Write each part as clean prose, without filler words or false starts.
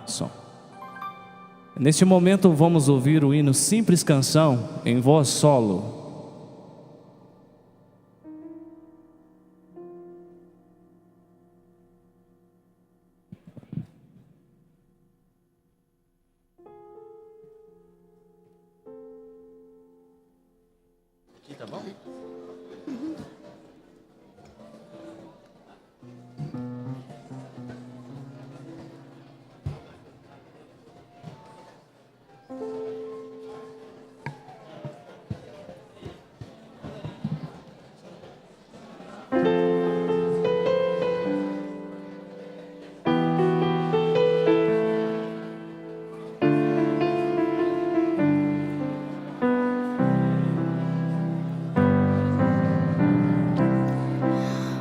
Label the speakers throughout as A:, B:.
A: Som. Neste momento vamos ouvir o hino Simples Canção em voz solo.
B: Aqui tá bom?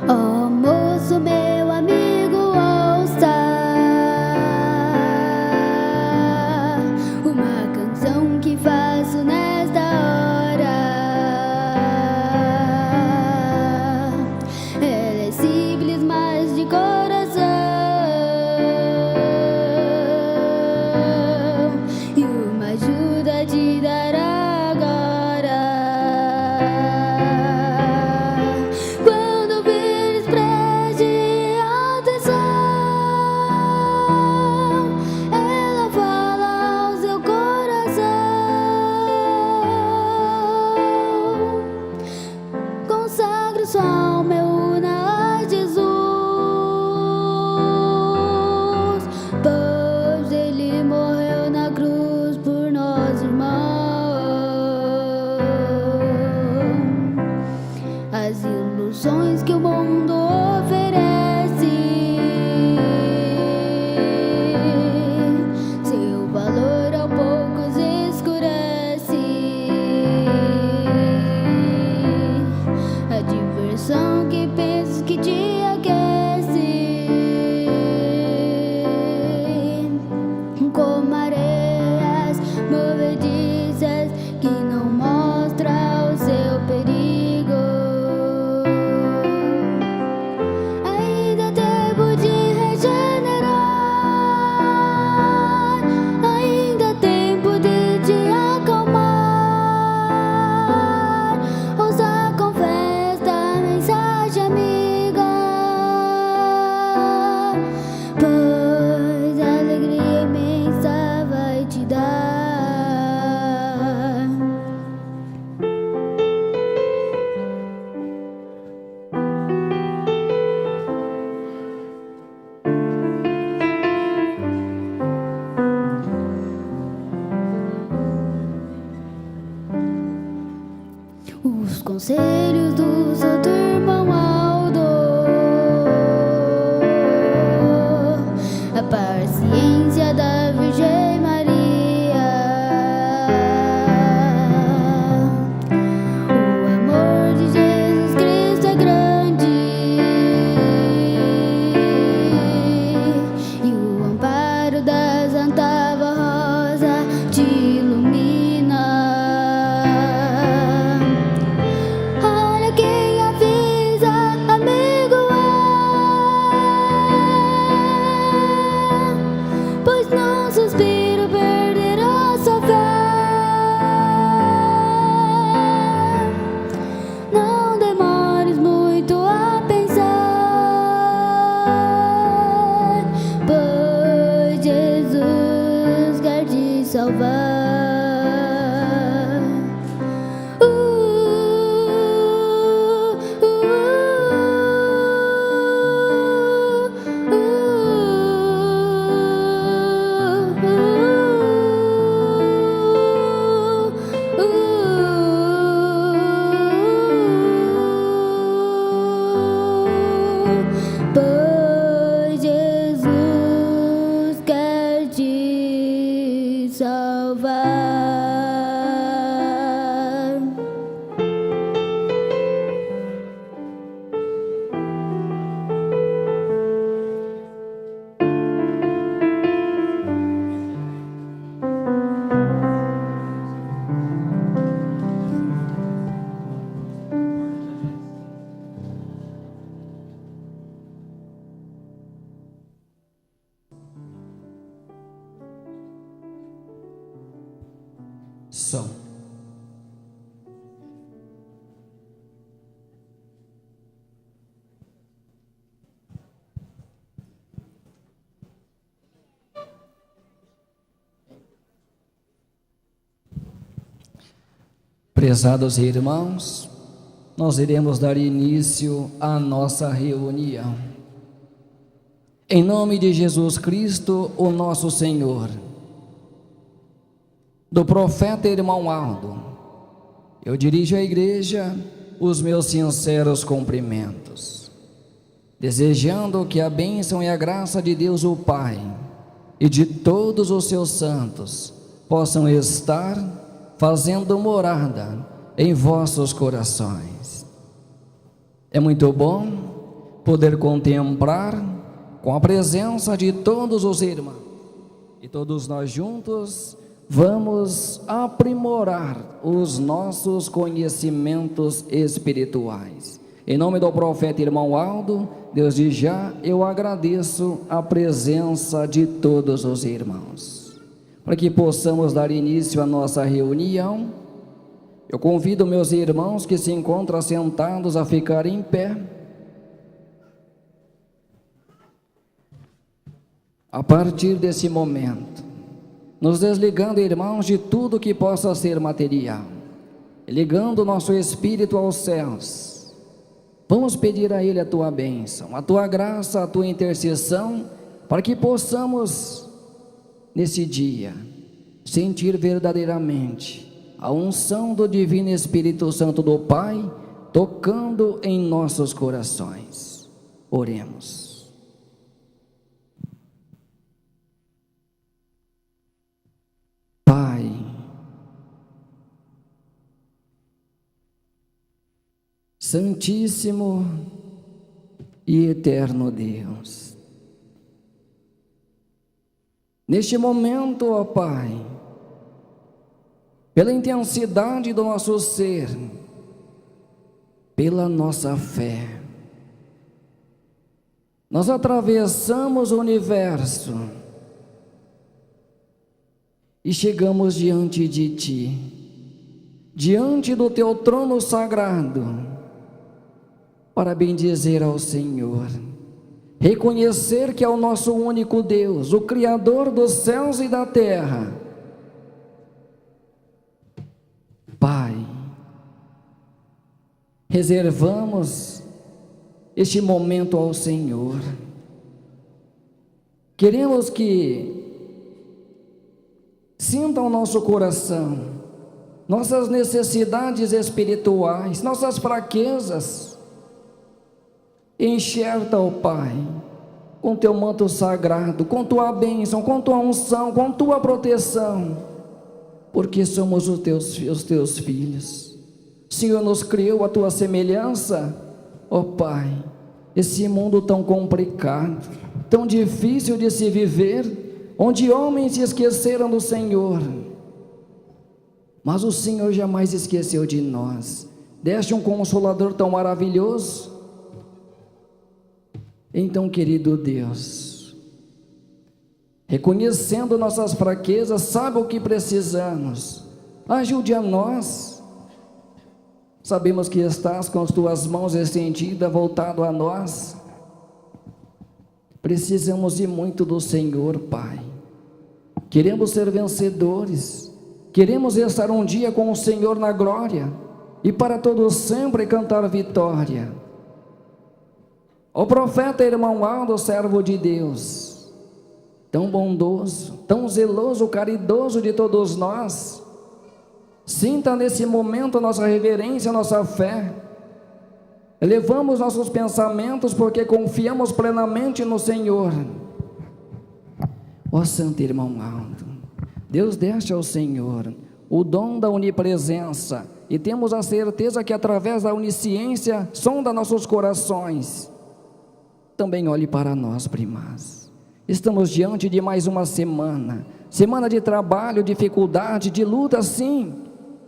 C: Oh, moço, meu amigo, ouça uma canção que faço nesta hora. Ela é simples, mas de coração, e uma ajuda te dará agora. Quando vires, preste atenção. Ela fala ao seu coração. Consagre sua alma, una a Jesus, pois Ele morreu na cruz por nós, irmãos. As ilusões que o mundo oferece, seu valor ao poucos escurece. A diversão que pensas que te aquece, como areias movediças que não mostram o seu perigo. Ainda há tempo de regenerar, ainda há tempo de te acalmar. Ouça com fé esta mensagem amiga, pois alegria imensa vai te dar. Os conselhos do Santo Irmão Aldo, a paciência da Virgem Maria, o amor de Jesus Cristo é grande, e o amparo da Santa Rosa te ilumina. Olha quem avisa, amigo, pois num suspiro perderá sua fé. Não demores muito a pensar, pois Jesus quer te salvar. Pois Jesus quer te salvar.
D: Som. Prezados irmãos, nós iremos dar início à nossa reunião. Em nome de Jesus Cristo, o nosso Senhor, do profeta irmão Aldo, eu dirijo à igreja os meus sinceros cumprimentos, desejando que a bênção e a graça de Deus o Pai e de todos os seus santos possam estar fazendo morada em vossos corações. É muito bom poder contemplar com a presença de todos os irmãos, e todos nós juntos vamos aprimorar os nossos conhecimentos espirituais. Em nome do profeta irmão Aldo, desde já eu agradeço a presença de todos os irmãos. Para que possamos dar início à nossa reunião, eu convido meus irmãos que se encontram sentados a ficar em pé. A partir desse momento, nos desligando, irmãos, de tudo que possa ser material, ligando o nosso espírito aos céus, vamos pedir a Ele a Tua bênção, a Tua graça, a Tua intercessão, para que possamos, nesse dia, sentir verdadeiramente a unção do Divino Espírito Santo do Pai, tocando em nossos corações. Oremos. Pai, Santíssimo e Eterno Deus, neste momento, ó Pai, pela intensidade do nosso ser, pela nossa fé, nós atravessamos o universo e chegamos diante de Ti, diante do Teu trono sagrado, para bendizer ao Senhor, reconhecer que é o nosso único Deus, o Criador dos céus e da terra. Pai, reservamos este momento ao Senhor. Queremos que sinta o nosso coração, nossas necessidades espirituais, nossas fraquezas. Enxerta, ó Pai, com Teu manto sagrado, com Tua bênção, com Tua unção, com Tua proteção, porque somos os Teus filhos. O Senhor nos criou à Tua semelhança, ó Pai. Esse mundo tão complicado, tão difícil de se viver, onde homens se esqueceram do Senhor, mas o Senhor jamais esqueceu de nós. Deste um Consolador tão maravilhoso. Então, querido Deus, reconhecendo nossas fraquezas, sabe o que precisamos, ajude a nós. Sabemos que estás com as Tuas mãos estendidas, voltado a nós. Precisamos de muito do Senhor, Pai. Queremos ser vencedores, queremos estar um dia com o Senhor na glória, e para todos sempre cantar vitória. O profeta irmão Aldo, servo de Deus, tão bondoso, tão zeloso, caridoso de todos nós, sinta nesse momento a nossa reverência, a nossa fé. Elevamos nossos pensamentos porque confiamos plenamente no Senhor. Ó santo irmão Aldo, Deus deste ao Senhor o dom da onipresença, e temos a certeza que através da onisciência sonda nossos corações. Também olhe para nós, primaz. Estamos diante de mais uma semana de trabalho, dificuldade, de luta, sim,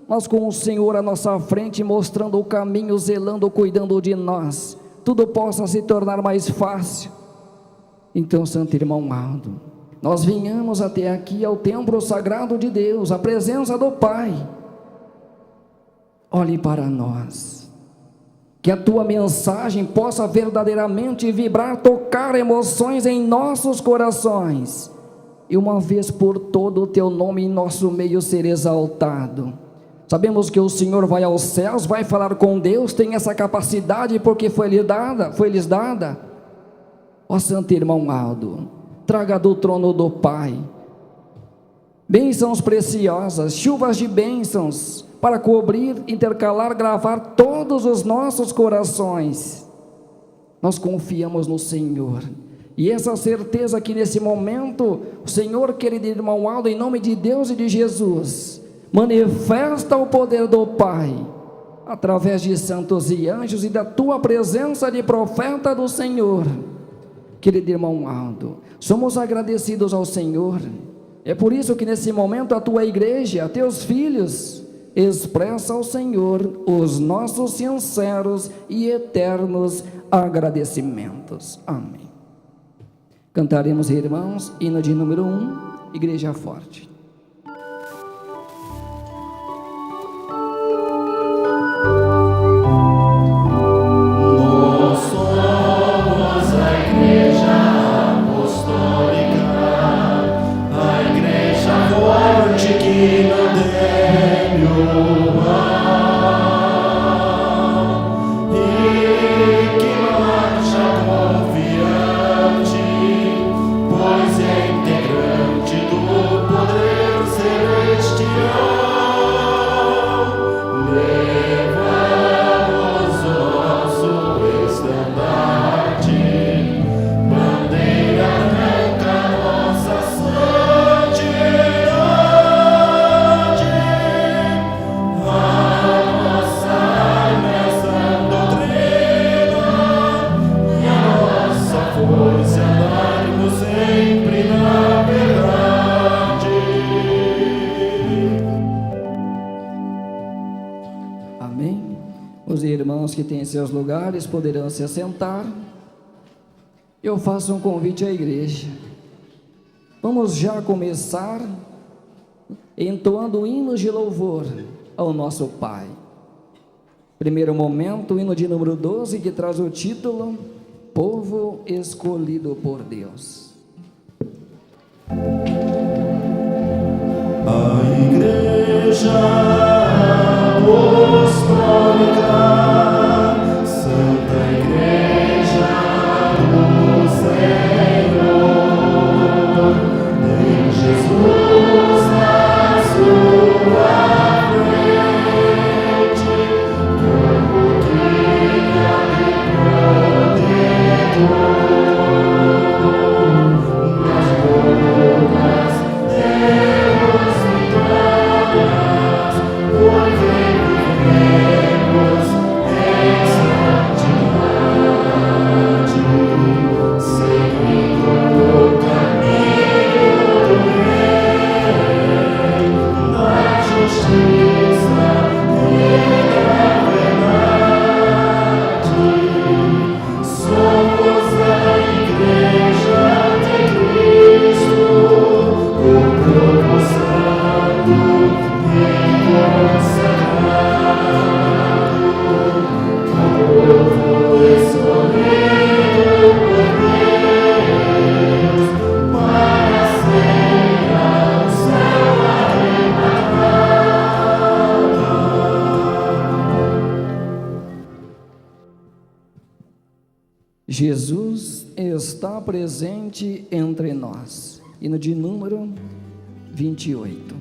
D: mas com o Senhor à nossa frente, mostrando o caminho, zelando, cuidando de nós, tudo possa se tornar mais fácil. Então, santo irmão Aldo, nós vinhamos até aqui ao templo sagrado de Deus, a presença do Pai. Olhe para nós, que a tua mensagem possa verdadeiramente vibrar, tocar emoções em nossos corações, e uma vez por todo o teu nome em nosso meio ser exaltado. Sabemos que o Senhor vai aos céus, vai falar com Deus, tem essa capacidade porque foi-lhes dada. Ó Santo Irmão Aldo, traga do trono do Pai bênçãos preciosas, chuvas de bênçãos, para cobrir, intercalar, gravar todos os nossos corações. Nós confiamos no Senhor, e essa certeza que nesse momento o Senhor, querido irmão Aldo, em nome de Deus e de Jesus, manifesta o poder do Pai, através de santos e anjos e da tua presença de profeta do Senhor. Querido irmão Aldo, somos agradecidos ao Senhor. É por isso que nesse momento a tua igreja, teus filhos, expressa ao Senhor os nossos sinceros e eternos agradecimentos. Amém. Cantaremos, irmãos, hino de número 1, Igreja Forte. Que têm seus lugares poderão se assentar. Eu faço um convite à igreja. Vamos já começar entoando hinos de louvor ao nosso Pai. Primeiro momento, o hino de número 12, que traz o título Povo Escolhido por Deus.
E: A igreja apostólica, Santa Igreja do Senhor, tem Jesus na sua frente, como guia e protetor, nas bocas Deus vitórias, por quem vivemos em santidade, seguindo o caminho do Rei, na justiça e na verdade. Somos a Igreja de Cristo, o povo santo e consagrado, povo escolhido por Deus, para ser ao céu arrebatada.
D: Jesus está presente entre nós. Hino de número 28.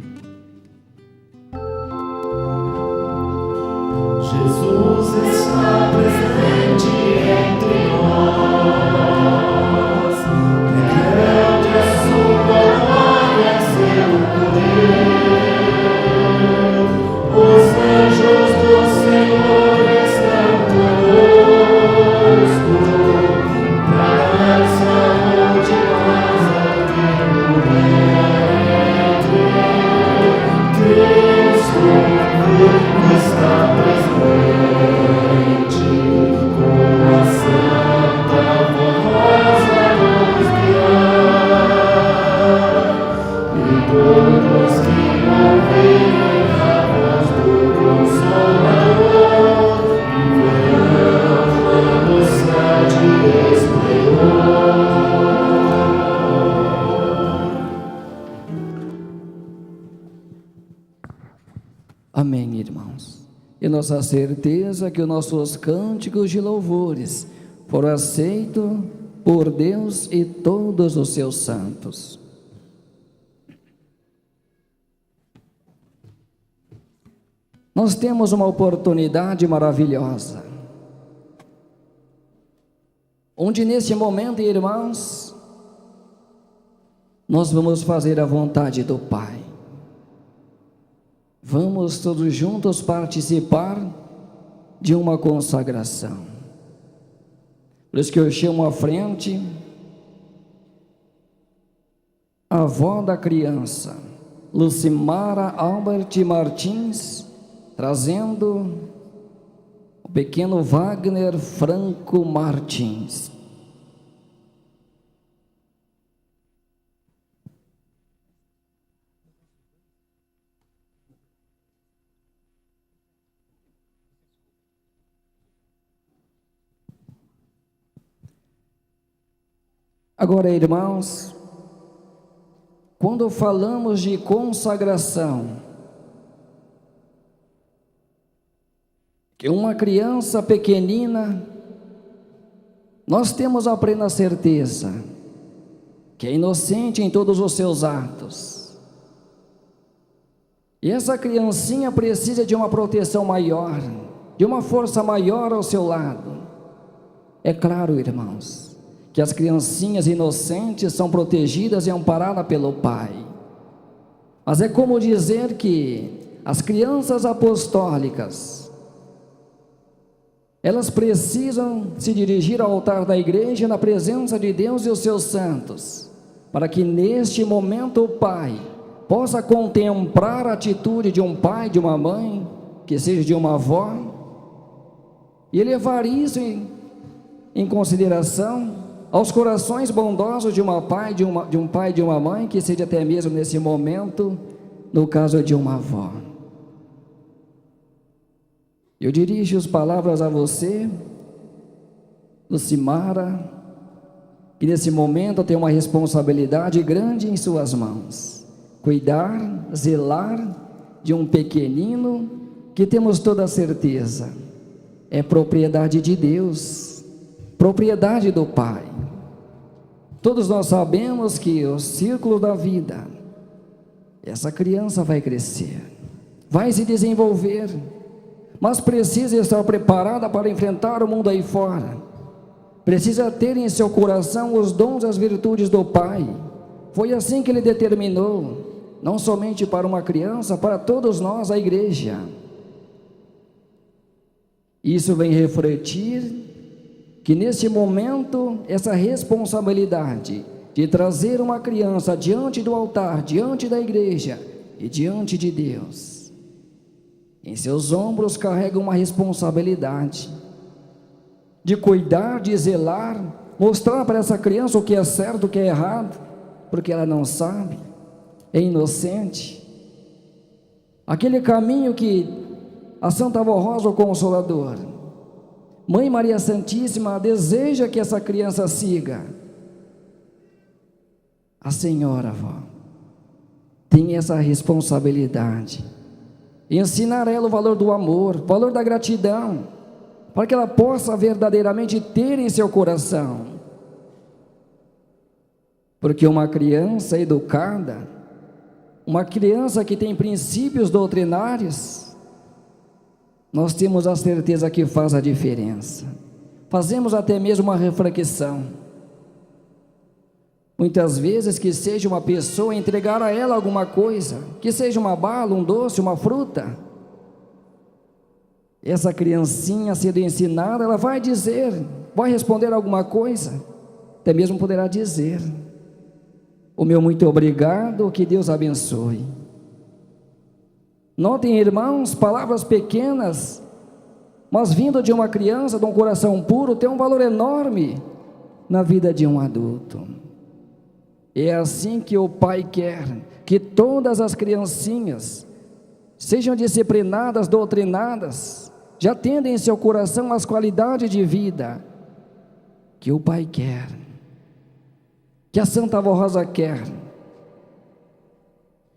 E: Jesus está presente entre nós, é grande a sua glória, seu poder. Os anjos do Senhor estão conosco, para dar saúde e paz ao que morrer. Cristo está presente.
D: Amém, irmãos. E nossa certeza que os nossos cânticos de louvores foram aceitos por Deus e todos os seus santos. Nós temos uma oportunidade maravilhosa, onde nesse momento, irmãos, nós vamos fazer a vontade do Pai. Vamos todos juntos participar de uma consagração. Por isso que eu chamo à frente a avó da criança, Lucimara Albert Martins, trazendo o pequeno Wagner Franco Martins. Agora, irmãos, quando falamos de consagração, que uma criança pequenina, nós temos a plena certeza que é inocente em todos os seus atos. E essa criancinha precisa de uma proteção maior, de uma força maior ao seu lado. É claro, irmãos, que as criancinhas inocentes são protegidas e amparadas pelo Pai. Mas é como dizer que as crianças apostólicas, elas precisam se dirigir ao altar da igreja na presença de Deus e os seus santos, para que neste momento o Pai possa contemplar a atitude de um pai, de uma mãe, que seja de uma avó, e levar isso em consideração aos corações bondosos de um pai e de uma mãe, que seja até mesmo nesse momento, no caso de uma avó. Eu dirijo as palavras a você, Lucimara, que nesse momento tem uma responsabilidade grande em suas mãos. Cuidar, zelar de um pequenino que temos toda a certeza é propriedade de Deus, propriedade do Pai. Todos nós sabemos que o círculo da vida, essa criança vai crescer, vai se desenvolver, mas precisa estar preparada para enfrentar o mundo aí fora. Precisa ter em seu coração os dons e as virtudes do Pai. Foi assim que Ele determinou, não somente para uma criança, para todos nós, a igreja. Isso vem refletir que nesse momento, essa responsabilidade de trazer uma criança diante do altar, diante da igreja e diante de Deus, em seus ombros carrega uma responsabilidade de cuidar, de zelar, mostrar para essa criança o que é certo, o que é errado, porque ela não sabe, é inocente. Aquele caminho que a Santa Avó Rosa, o Consolador, Mãe Maria Santíssima, deseja que essa criança siga. A senhora, avó, tem essa responsabilidade, ensinar ela o valor do amor, o valor da gratidão, para que ela possa verdadeiramente ter em seu coração. Porque uma criança educada, uma criança que tem princípios doutrinários, nós temos a certeza que faz a diferença. Fazemos até mesmo uma reflexão. Muitas vezes que seja uma pessoa entregar a ela alguma coisa, que seja uma bala, um doce, uma fruta, essa criancinha sendo ensinada, ela vai dizer, vai responder alguma coisa, até mesmo poderá dizer: o meu muito obrigado, que Deus abençoe. Notem, irmãos, palavras pequenas, mas vindo de uma criança, de um coração puro, tem um valor enorme na vida de um adulto. É assim que o Pai quer que todas as criancinhas sejam disciplinadas, doutrinadas, já tendo em seu coração as qualidades de vida que o Pai quer, que a Santa Avó Rosa quer,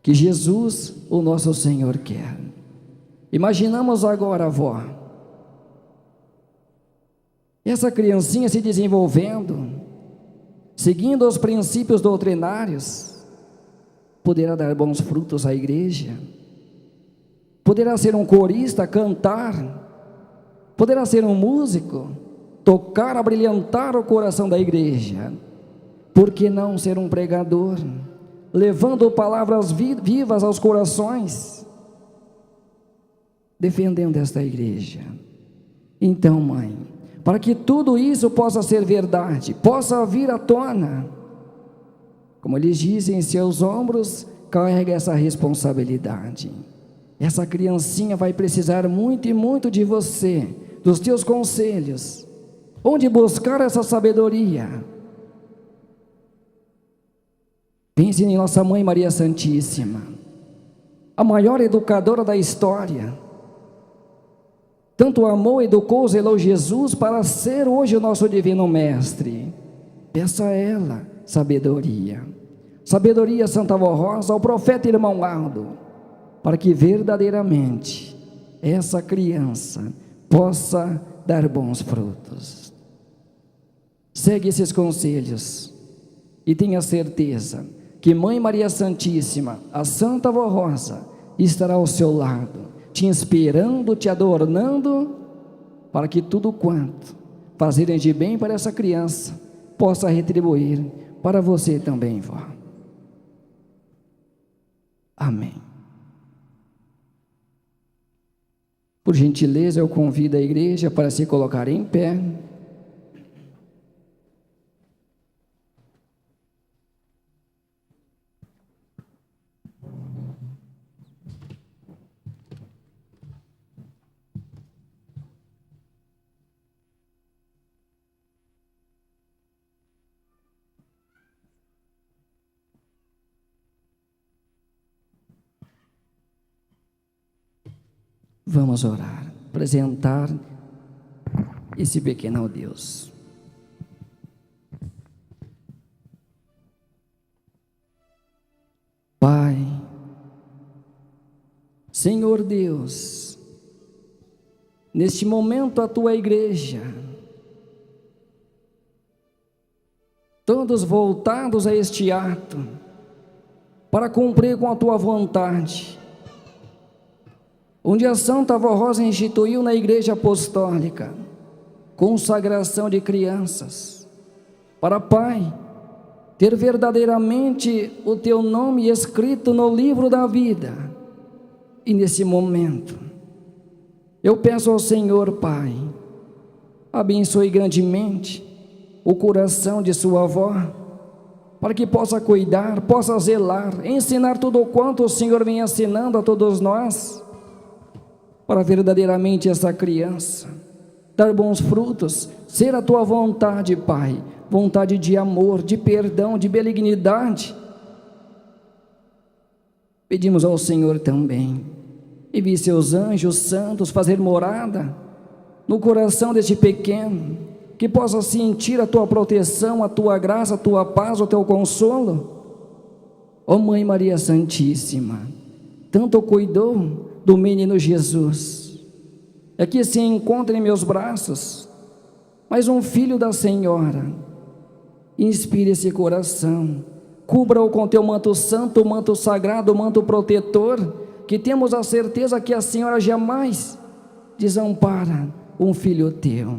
D: que Jesus, o nosso Senhor, quer. Imaginamos agora, avó, essa criancinha se desenvolvendo, seguindo os princípios doutrinários, poderá dar bons frutos à igreja, poderá ser um corista, cantar, poderá ser um músico, tocar, abrilhantar o coração da igreja. Por que não ser um pregador, levando palavras vivas aos corações, defendendo esta igreja? Então, mãe, para que tudo isso possa ser verdade, possa vir à tona, como eles dizem, em seus ombros carrega essa responsabilidade. Essa criancinha vai precisar muito e muito de você, dos teus conselhos, onde buscar essa sabedoria. Pense em nossa mãe Maria Santíssima, a maior educadora da história. Tanto amou, educou, zelou Jesus para ser hoje o nosso divino mestre. Peça a ela sabedoria. Sabedoria, Santa Avó Rosa, ao profeta irmão Aldo, para que verdadeiramente essa criança possa dar bons frutos. Segue esses conselhos e tenha certeza que Mãe Maria Santíssima, a Santa Avó Rosa, estará ao seu lado, te inspirando, te adornando, para que tudo quanto fazerem de bem para essa criança, possa retribuir para você também, vó. Amém. Por gentileza, eu convido a igreja para se colocar em pé. Vamos orar, apresentar esse pequeno ao Deus. Pai, Senhor Deus, neste momento a tua igreja, todos voltados a este ato, para cumprir com a tua vontade, onde a Santa Avó Rosa instituiu na Igreja Apostólica consagração de crianças, para, Pai, ter verdadeiramente o teu nome escrito no livro da vida. E nesse momento, eu peço ao Senhor, Pai, abençoe grandemente o coração de sua avó, para que possa cuidar, possa zelar, ensinar tudo quanto o Senhor vem ensinando a todos nós, para verdadeiramente essa criança dar bons frutos, ser a tua vontade, Pai, vontade de amor, de perdão, de benignidade. Pedimos ao Senhor também, envie seus anjos santos fazer morada no coração deste pequeno, que possa sentir a tua proteção, a tua graça, a tua paz, o teu consolo. Ó Mãe Maria Santíssima, tanto cuidou do menino Jesus, é que se encontra em meus braços, mas um filho da Senhora. Inspire esse coração, cubra-o com teu manto santo, manto sagrado, manto protetor, que temos a certeza que a Senhora jamais desampara um filho teu.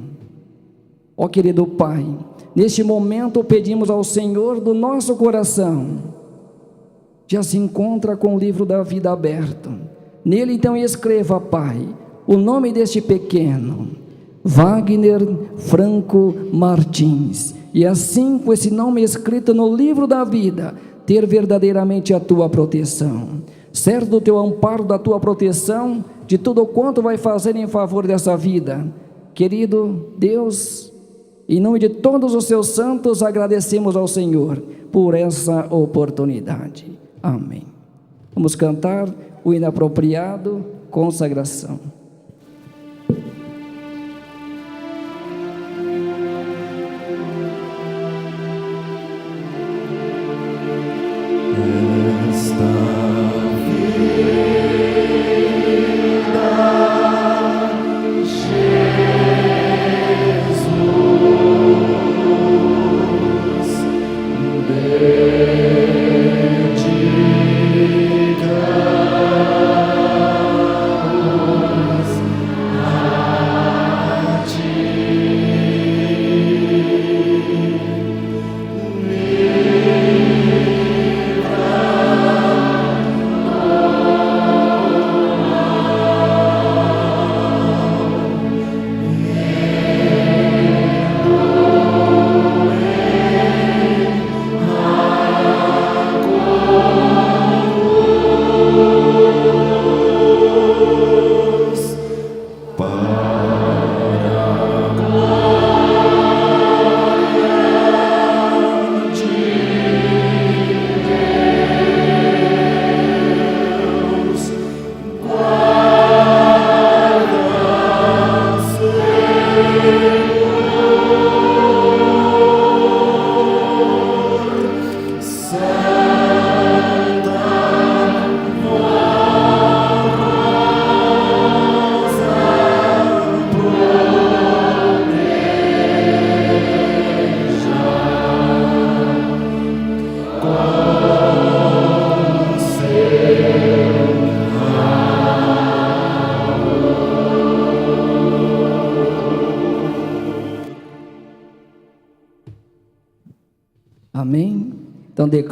D: Ó querido Pai, neste momento pedimos ao Senhor do nosso coração, já se encontra com o livro da vida aberto. Nele então escreva, Pai, o nome deste pequeno, Wagner Franco Martins, e assim com esse nome escrito no livro da vida, ter verdadeiramente a tua proteção, certo do teu amparo, da tua proteção, de tudo quanto vai fazer em favor dessa vida. Querido Deus, em nome de todos os seus santos, agradecemos ao Senhor por essa oportunidade. Amém. Vamos cantar o inapropriado, consagração.
E: Esta vida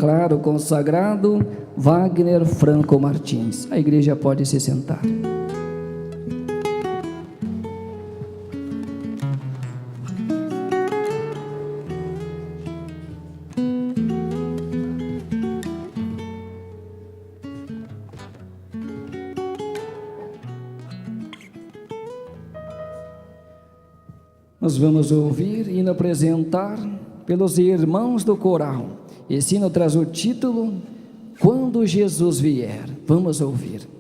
D: declaro consagrado Wagner Franco Martins. A igreja pode se sentar. Nós vamos ouvir e apresentar pelos irmãos do coral. Esse hino traz o título Quando Jesus Vier. Vamos ouvir.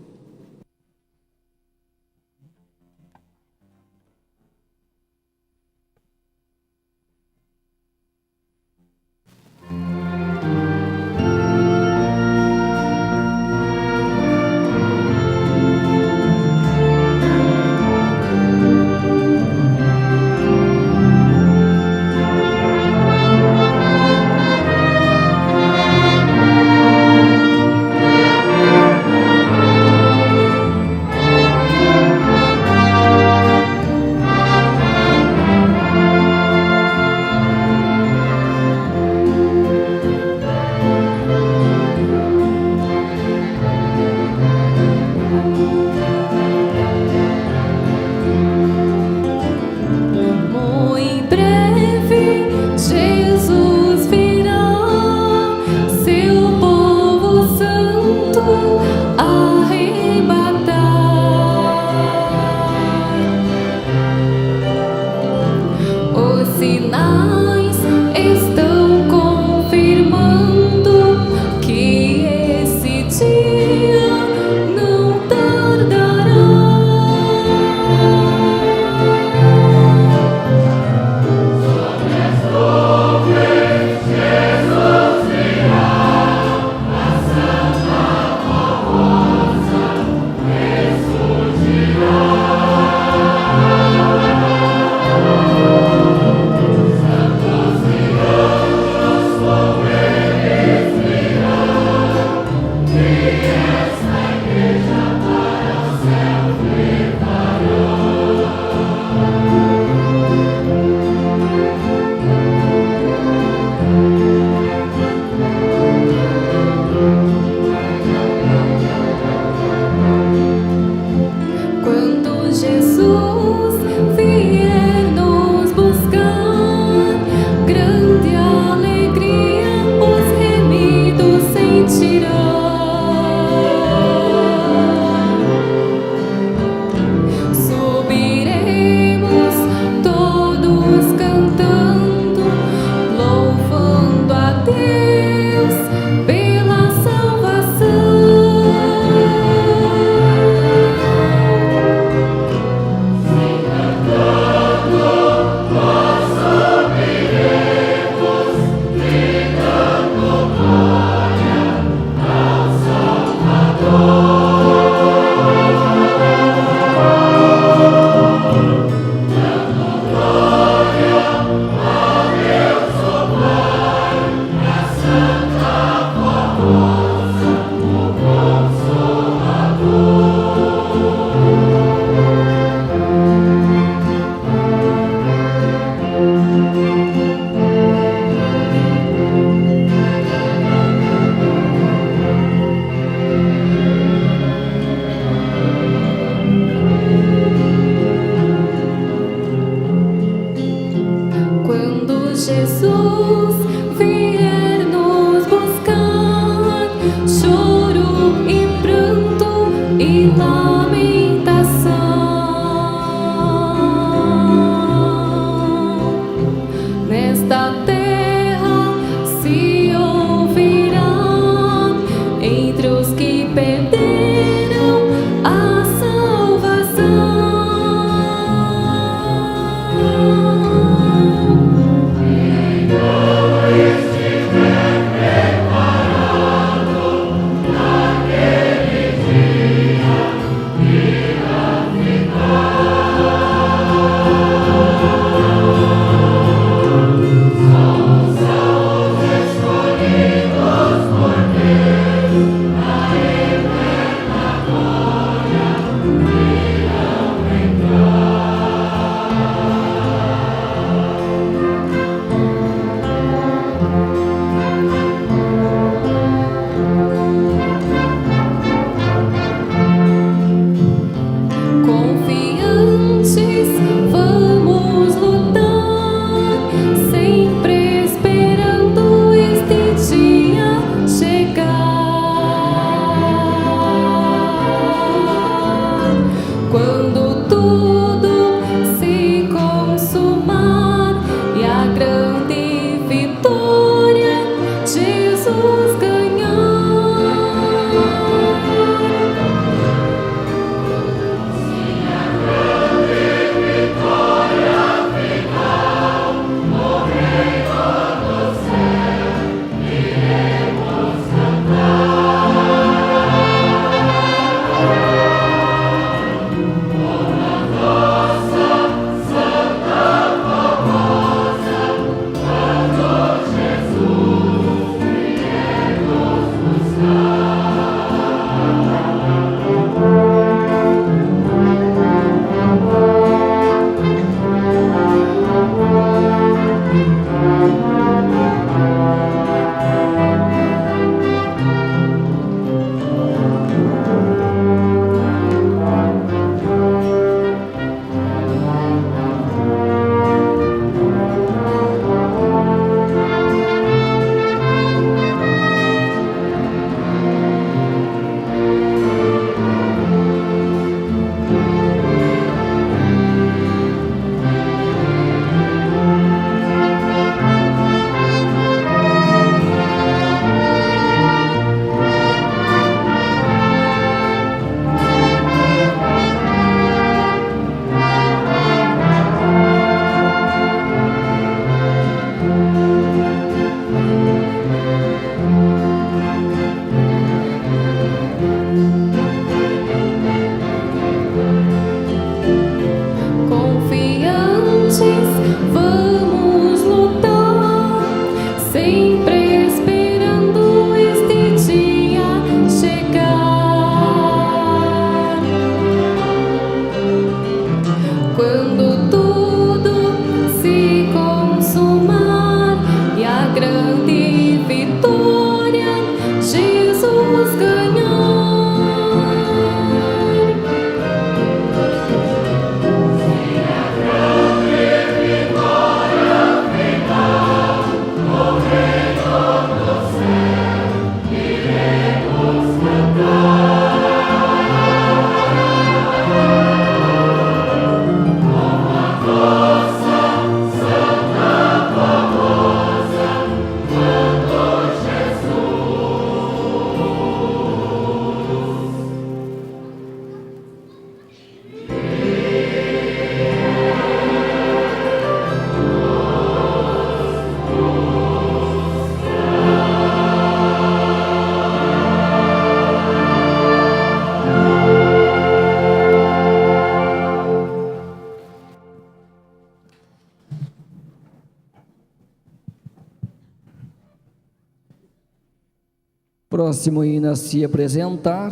D: próximo hino a se apresentar,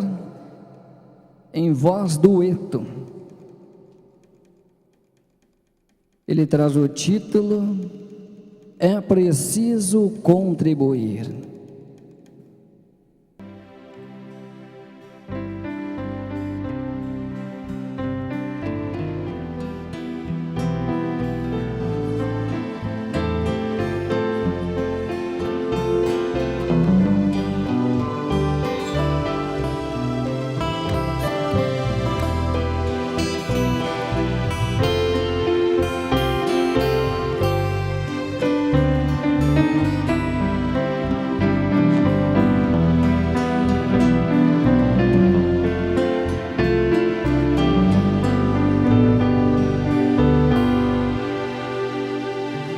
D: em voz dueto, ele traz o título É Preciso Contribuir.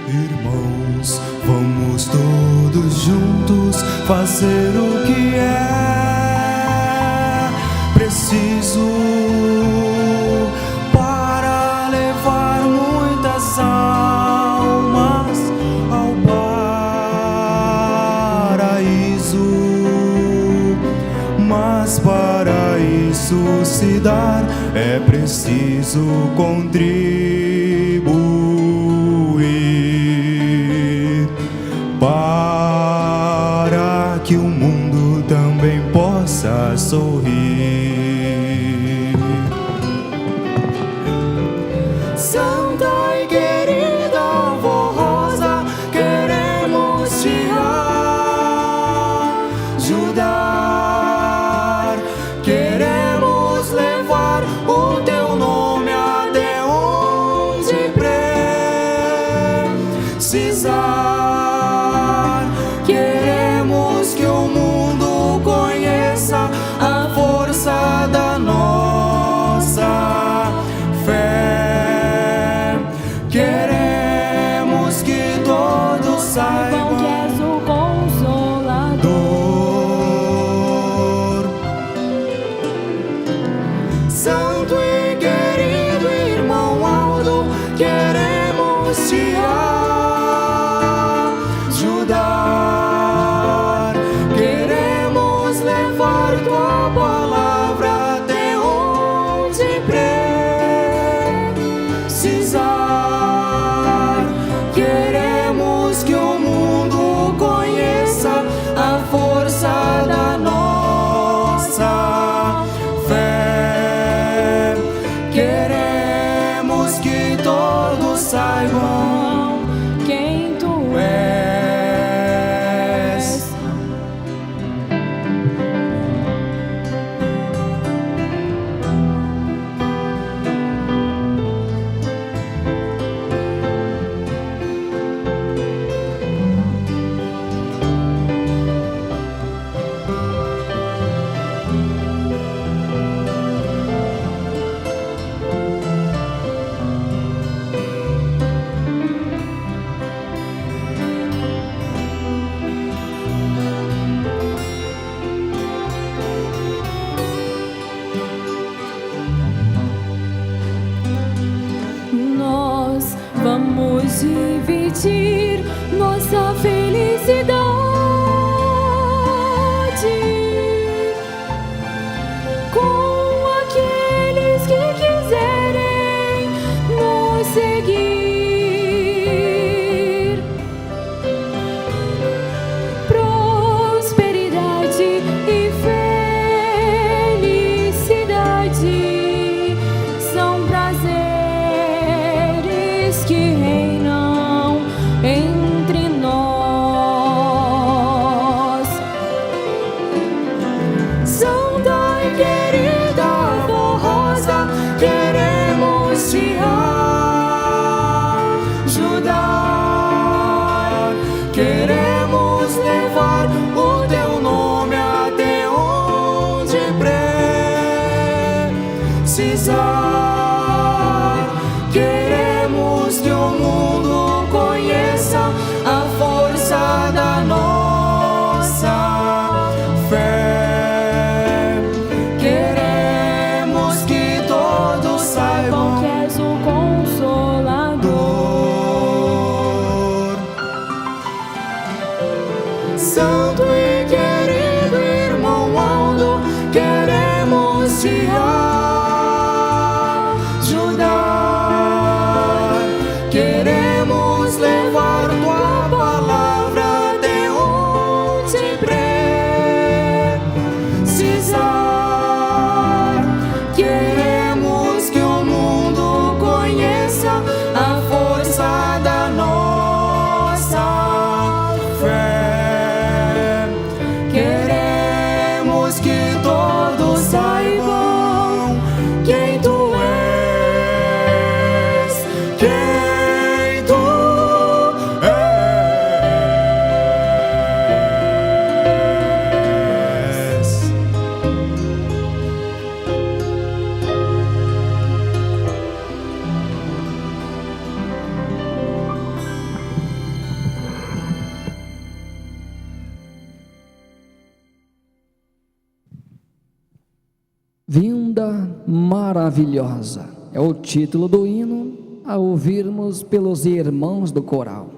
E: Irmãos, vamos todos juntos fazer o que é preciso para levar muitas almas ao paraíso. Mas para isso se dar é preciso contribuir para que o mundo também possa sorrir. Santa e querida avó Rosa, queremos te ajudar. Queremos levar o teu nome até onde precisar. Queremos que o mundo conheça a força da nossa fé. Queremos que todos saibam
C: que és o Consolador.
E: Santo e querido irmão Aldo, queremos te ajudar. Queremos levar tua palavra até onde precisar. Queremos que o mundo conheça a força da nossa fé. Queremos que todos saibam
C: Quem tu
E: és.
C: Nós vamos dividir nossa felicidade com aqueles que quiserem nos seguir. Prosperidade e felicidade são prazeres que reinam entre nós. Santa e querida avó Rosa, queremos te ajudar. Queremos levar o teu nome até onde precisar. Queremos que o mundo conheça a força da nossa fé. Queremos que todos saibam Que és o Consolador.
E: Santo e querido irmão queremos que todos saibam quem tu és, quem tu és.
D: Vinda maravilhosa é o título do hino a ouvirmos pelos irmãos do coral.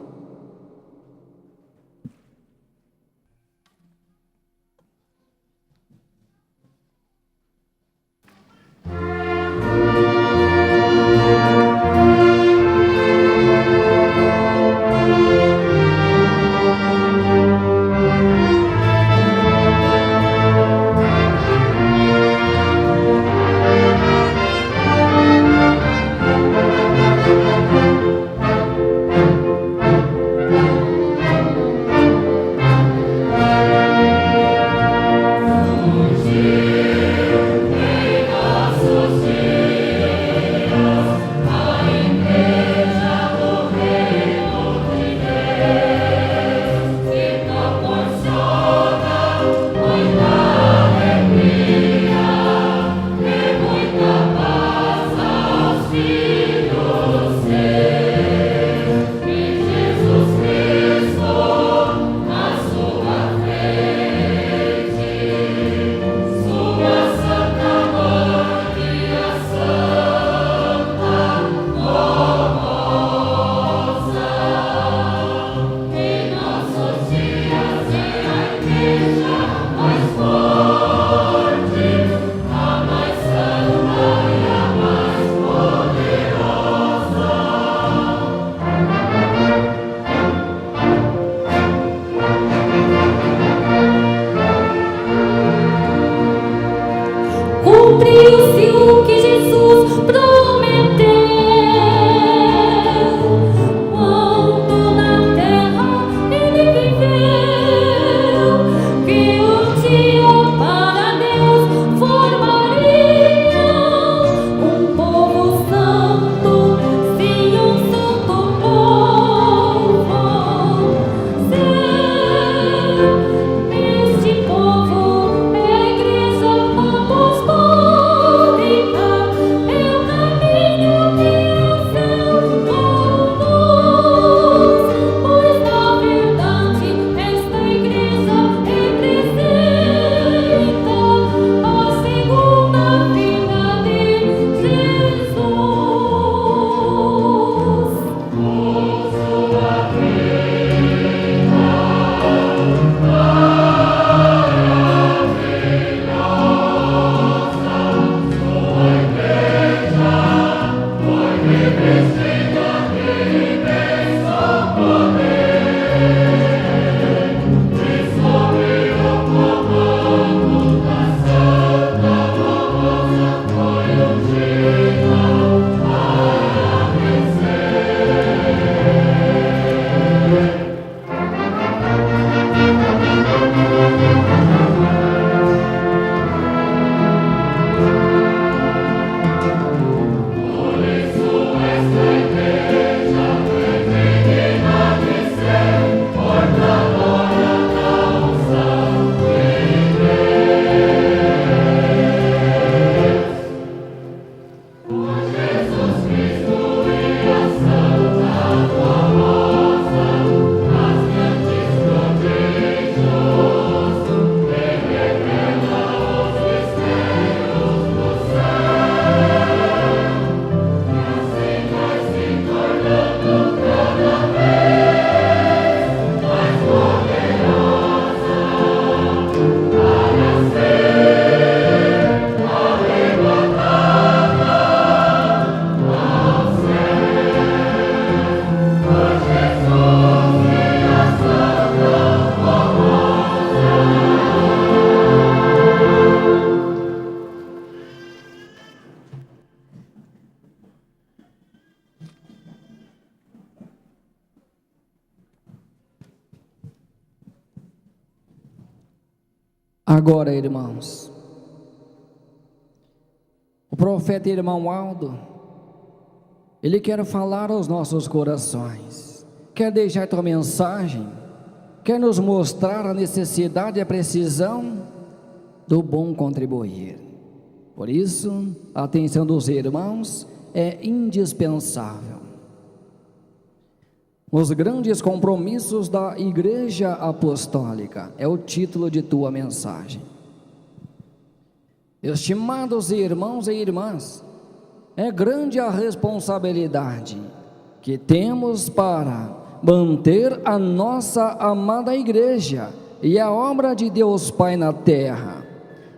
D: Agora, irmãos, o profeta irmão Aldo, ele quer falar aos nossos corações, quer deixar tua mensagem, quer nos mostrar a necessidade e a precisão do bom contribuir. Por isso, a atenção dos irmãos é indispensável. Os grandes compromissos da Igreja Apostólica é o título de tua mensagem. Estimados irmãos e irmãs, é grande a responsabilidade que temos para manter a nossa amada Igreja e a obra de Deus Pai na terra.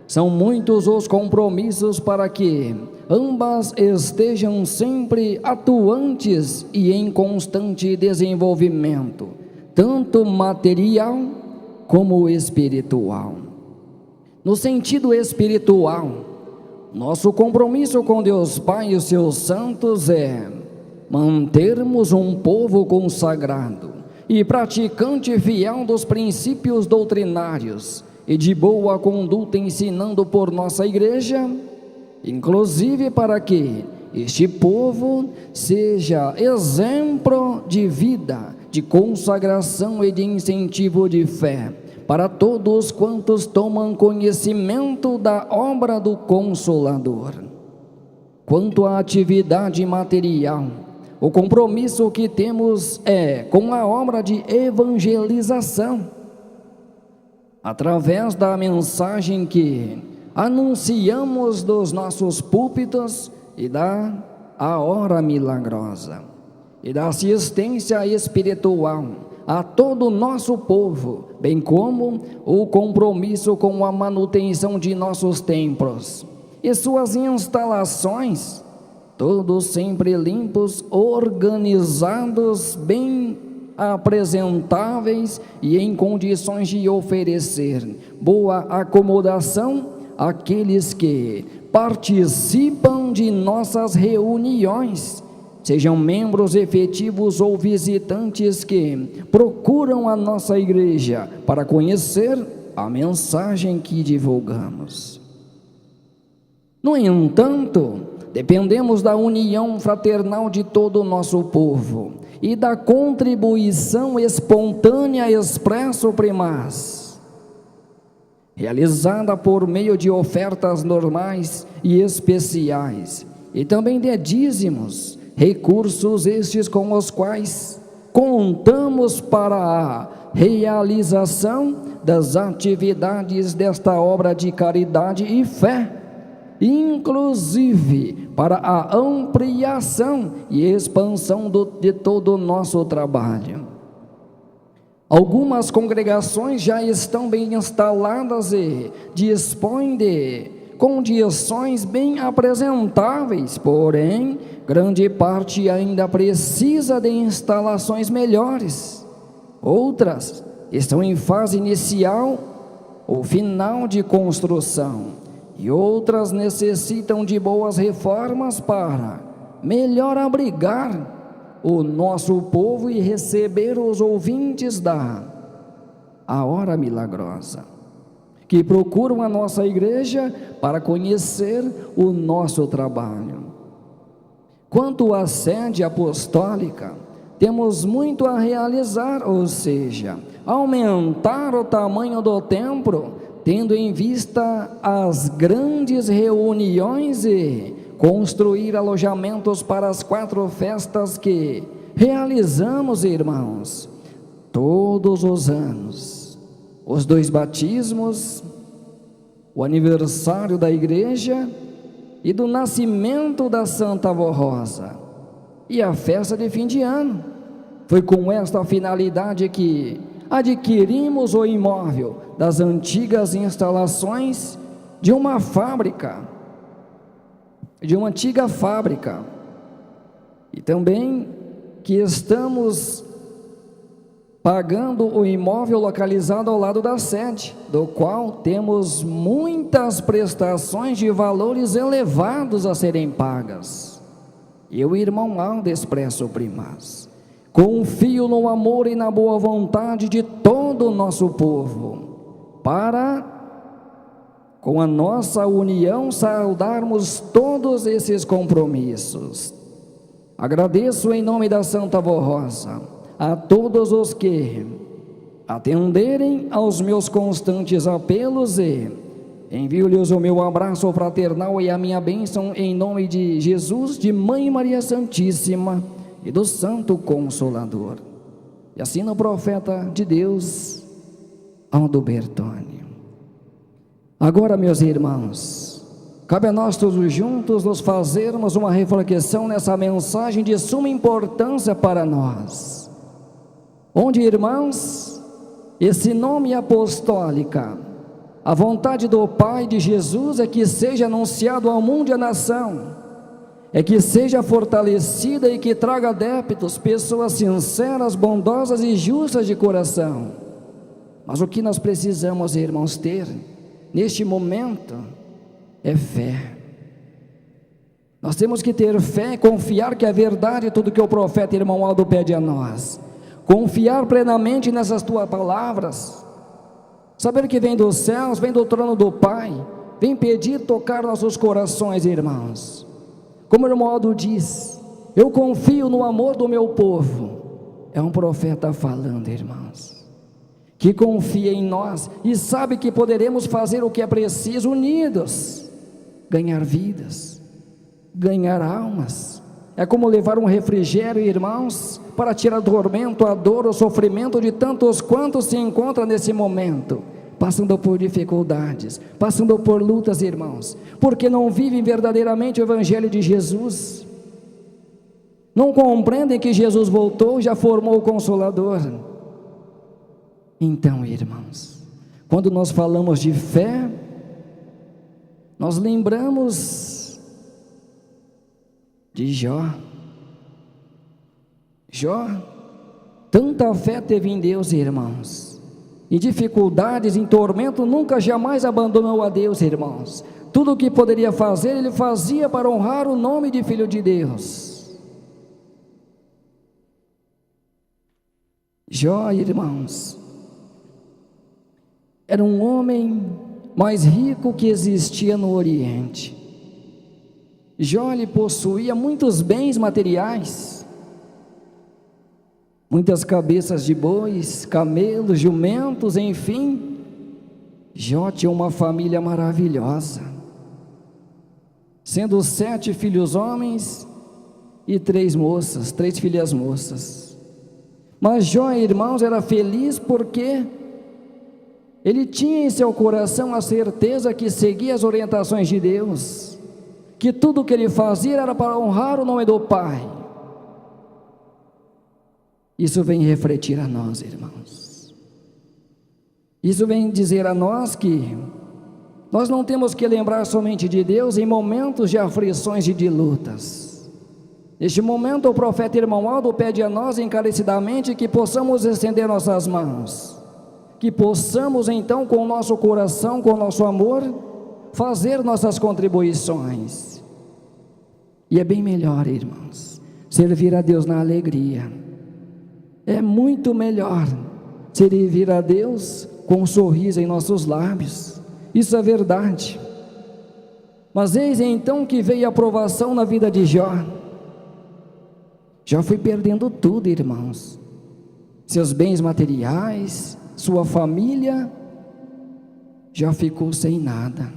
D: São muitos os compromissos para que ambas estejam sempre atuantes e em constante desenvolvimento, tanto material como espiritual. No sentido espiritual, nosso compromisso com Deus Pai e os seus santos é mantermos um povo consagrado e praticante fiel dos princípios doutrinários e de boa conduta ensinando por nossa Igreja, inclusive para que este povo seja exemplo de vida, de consagração e de incentivo de fé para todos quantos tomam conhecimento da obra do Consolador. Quanto à atividade material, o compromisso que temos é com a obra de evangelização, através da mensagem que anunciamos dos nossos púlpitos e da hora milagrosa, e da assistência espiritual a todo o nosso povo, bem como o compromisso com a manutenção de nossos templos e suas instalações, todos sempre limpos, organizados, bem apresentáveis e em condições de oferecer boa acomodação àqueles que participam de nossas reuniões, sejam membros efetivos ou visitantes que procuram a nossa igreja para conhecer a mensagem que divulgamos. No entanto, dependemos da união fraternal de todo o nosso povo e da contribuição espontânea expresso primaz, realizada por meio de ofertas normais e especiais, e também de dízimos, recursos estes com os quais contamos para a realização das atividades desta obra de caridade e fé, inclusive para a ampliação e expansão de todo o nosso trabalho. Algumas congregações já estão bem instaladas e dispõem de condições bem apresentáveis, porém, grande parte ainda precisa de instalações melhores. Outras estão em fase inicial ou final de construção, e outras necessitam de boas reformas para melhor abrigar o nosso povo e receber os ouvintes da hora milagrosa, que procuram a nossa igreja para conhecer o nosso trabalho. Quanto à sede apostólica, temos muito a realizar, ou seja, aumentar o tamanho do templo, tendo em vista as grandes reuniões e construir alojamentos para as 4 festas que realizamos, irmãos, todos os anos: os 2 batismos, o aniversário da igreja e do nascimento da Santa Avó Rosa, e a festa de fim de ano. Foi com esta finalidade que adquirimos o imóvel das antigas instalações de uma antiga fábrica, e também que estamos pagando o imóvel localizado ao lado da sede, do qual temos muitas prestações de valores elevados a serem pagas. E o irmão Aldo expresso primaz: confio no amor e na boa vontade de todo o nosso povo para com a nossa união, saudarmos todos esses compromissos. Agradeço em nome da Santa Avó Rosa a todos os que atenderem aos meus constantes apelos e envio-lhes o meu abraço fraternal e a minha bênção em nome de Jesus, de Mãe Maria Santíssima e do Santo Consolador. E assim o profeta de Deus, Aldo Bertoni. Agora, meus irmãos, cabe a nós todos juntos nos fazermos uma reflexão nessa mensagem de suma importância para nós, onde, irmãos, esse nome apostólica, a vontade do Pai de Jesus é que seja anunciado ao mundo e à nação, é que seja fortalecida e que traga adeptos, pessoas sinceras, bondosas e justas de coração. Mas o que nós precisamos, irmãos, ter neste momento é fé. Nós temos que ter fé, confiar que é verdade tudo que o profeta irmão Aldo pede a nós, confiar plenamente nessas tuas palavras, saber que vem dos céus, vem do trono do Pai, vem pedir, tocar nossos corações, irmãos. Como o irmão Aldo diz, eu confio no amor do meu povo. É um profeta falando, irmãos, que confia em nós e sabe que poderemos fazer o que é preciso unidos, ganhar vidas, ganhar almas. É como levar um refrigério, irmãos, para tirar o tormento, a dor, o sofrimento de tantos quantos se encontram nesse momento, passando por dificuldades, passando por lutas, irmãos, porque não vivem verdadeiramente o Evangelho de Jesus, não compreendem que Jesus voltou e já formou o Consolador. Então, irmãos, quando nós falamos de fé, nós lembramos de Jó. Jó, tanta fé teve em Deus, irmãos, em dificuldades, em tormento, nunca jamais abandonou a Deus, irmãos. Tudo o que poderia fazer, ele fazia para honrar o nome de Filho de Deus. Jó, irmãos, era um homem mais rico que existia no Oriente. Jó, ele possuía muitos bens materiais, muitas cabeças de bois, camelos, jumentos, enfim. Jó tinha uma família maravilhosa, sendo 7 filhos homens e 3 moças, 3 filhas moças. Mas Jó, irmãos, era feliz porque ele tinha em seu coração a certeza que seguia as orientações de Deus, que tudo o que ele fazia era para honrar o nome do Pai. Isso vem refletir a nós, irmãos. Isso vem dizer a nós que nós não temos que lembrar somente de Deus em momentos de aflições e de lutas. Neste momento, o profeta irmão Aldo pede a nós encarecidamente que possamos estender nossas mãos, que possamos então, com o nosso coração, com o nosso amor, fazer nossas contribuições. E é bem melhor, irmãos, servir a Deus na alegria. É muito melhor servir a Deus com um sorriso em nossos lábios. Isso é verdade. Mas eis então que veio a provação na vida de Jó. Jó foi perdendo tudo, irmãos. Seus bens materiais, sua família, já ficou sem nada.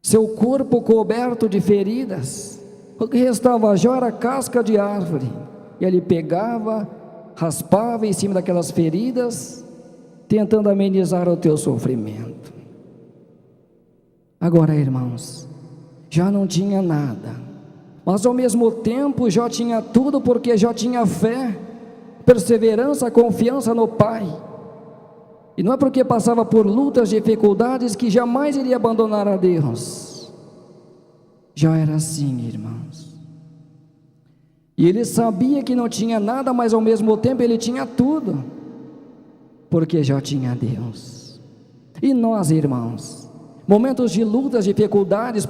D: Seu corpo coberto de feridas. O que restava a Jó era casca de árvore. E ele pegava, raspava em cima daquelas feridas, tentando amenizar o teu sofrimento. Agora, irmãos, já não tinha nada, mas ao mesmo tempo Jó tinha tudo, porque Jó tinha fé, perseverança, confiança no Pai. E não é porque passava por lutas, dificuldades, que jamais iria abandonar a Deus. Jó era assim, irmãos. E ele sabia que não tinha nada, mas ao mesmo tempo ele tinha tudo, porque Jó tinha Deus. E nós, irmãos, momentos de lutas, dificuldades,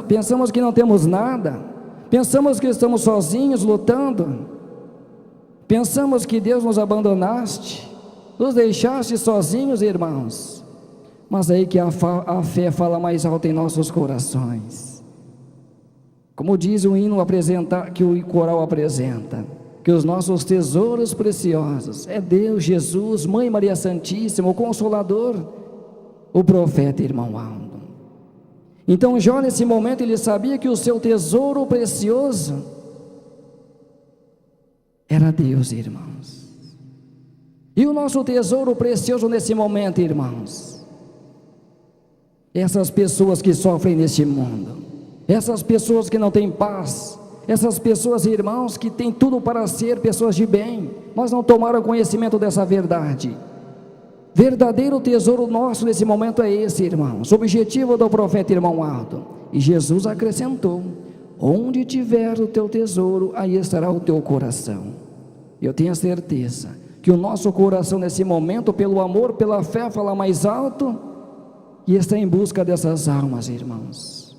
D: pensamos que não temos nada, pensamos que estamos sozinhos lutando, pensamos que Deus nos abandonaste, nos deixaste sozinhos, irmãos. mas aí que a fé fala mais alto em nossos corações. Como diz o hino que o coral apresenta, que os nossos tesouros preciosos é Deus, Jesus, Mãe Maria Santíssima, o Consolador, o profeta irmão Aldo. Então Jó, nesse momento, ele sabia que o seu tesouro precioso era Deus, irmãos. E o nosso tesouro precioso nesse momento, irmãos, essas pessoas que sofrem neste mundo, essas pessoas que não têm paz, essas pessoas, irmãos, que têm tudo para ser pessoas de bem, mas não tomaram conhecimento dessa verdade. Verdadeiro tesouro nosso nesse momento é esse, irmãos, o objetivo do profeta irmão Aldo. E Jesus acrescentou: onde tiver o teu tesouro, aí estará o teu coração. Eu tenho a certeza que o nosso coração nesse momento, pelo amor, pela fé, fala mais alto e está em busca dessas almas, irmãos.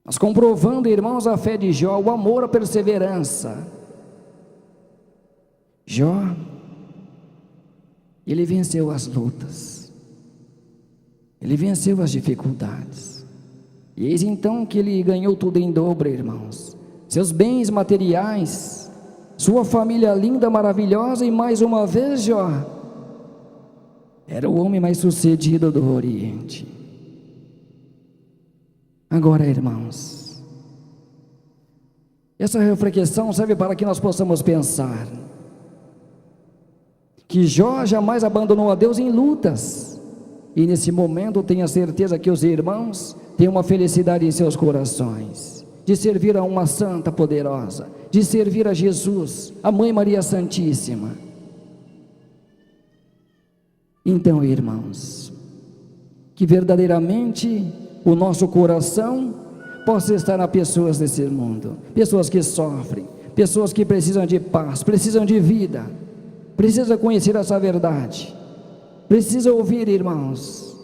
D: Mas comprovando, irmãos, a fé de Jó, o amor, a perseverança. Jó, ele venceu as lutas, ele venceu as dificuldades, e eis então que ele ganhou tudo em dobro, irmãos, seus bens materiais, sua família linda, maravilhosa, e mais uma vez Jó era o homem mais sucedido do Oriente. Agora, irmãos, essa reflexão serve para que nós possamos pensar que Jó jamais abandonou a Deus em lutas, e nesse momento tenha certeza que os irmãos têm uma felicidade em seus corações, de servir a uma santa poderosa, de servir a Jesus, a Mãe Maria Santíssima. Então, irmãos, que verdadeiramente o nosso coração possa estar nas pessoas desse mundo, pessoas que sofrem, pessoas que precisam de paz, precisam de vida, precisa conhecer essa verdade, precisa ouvir, irmãos,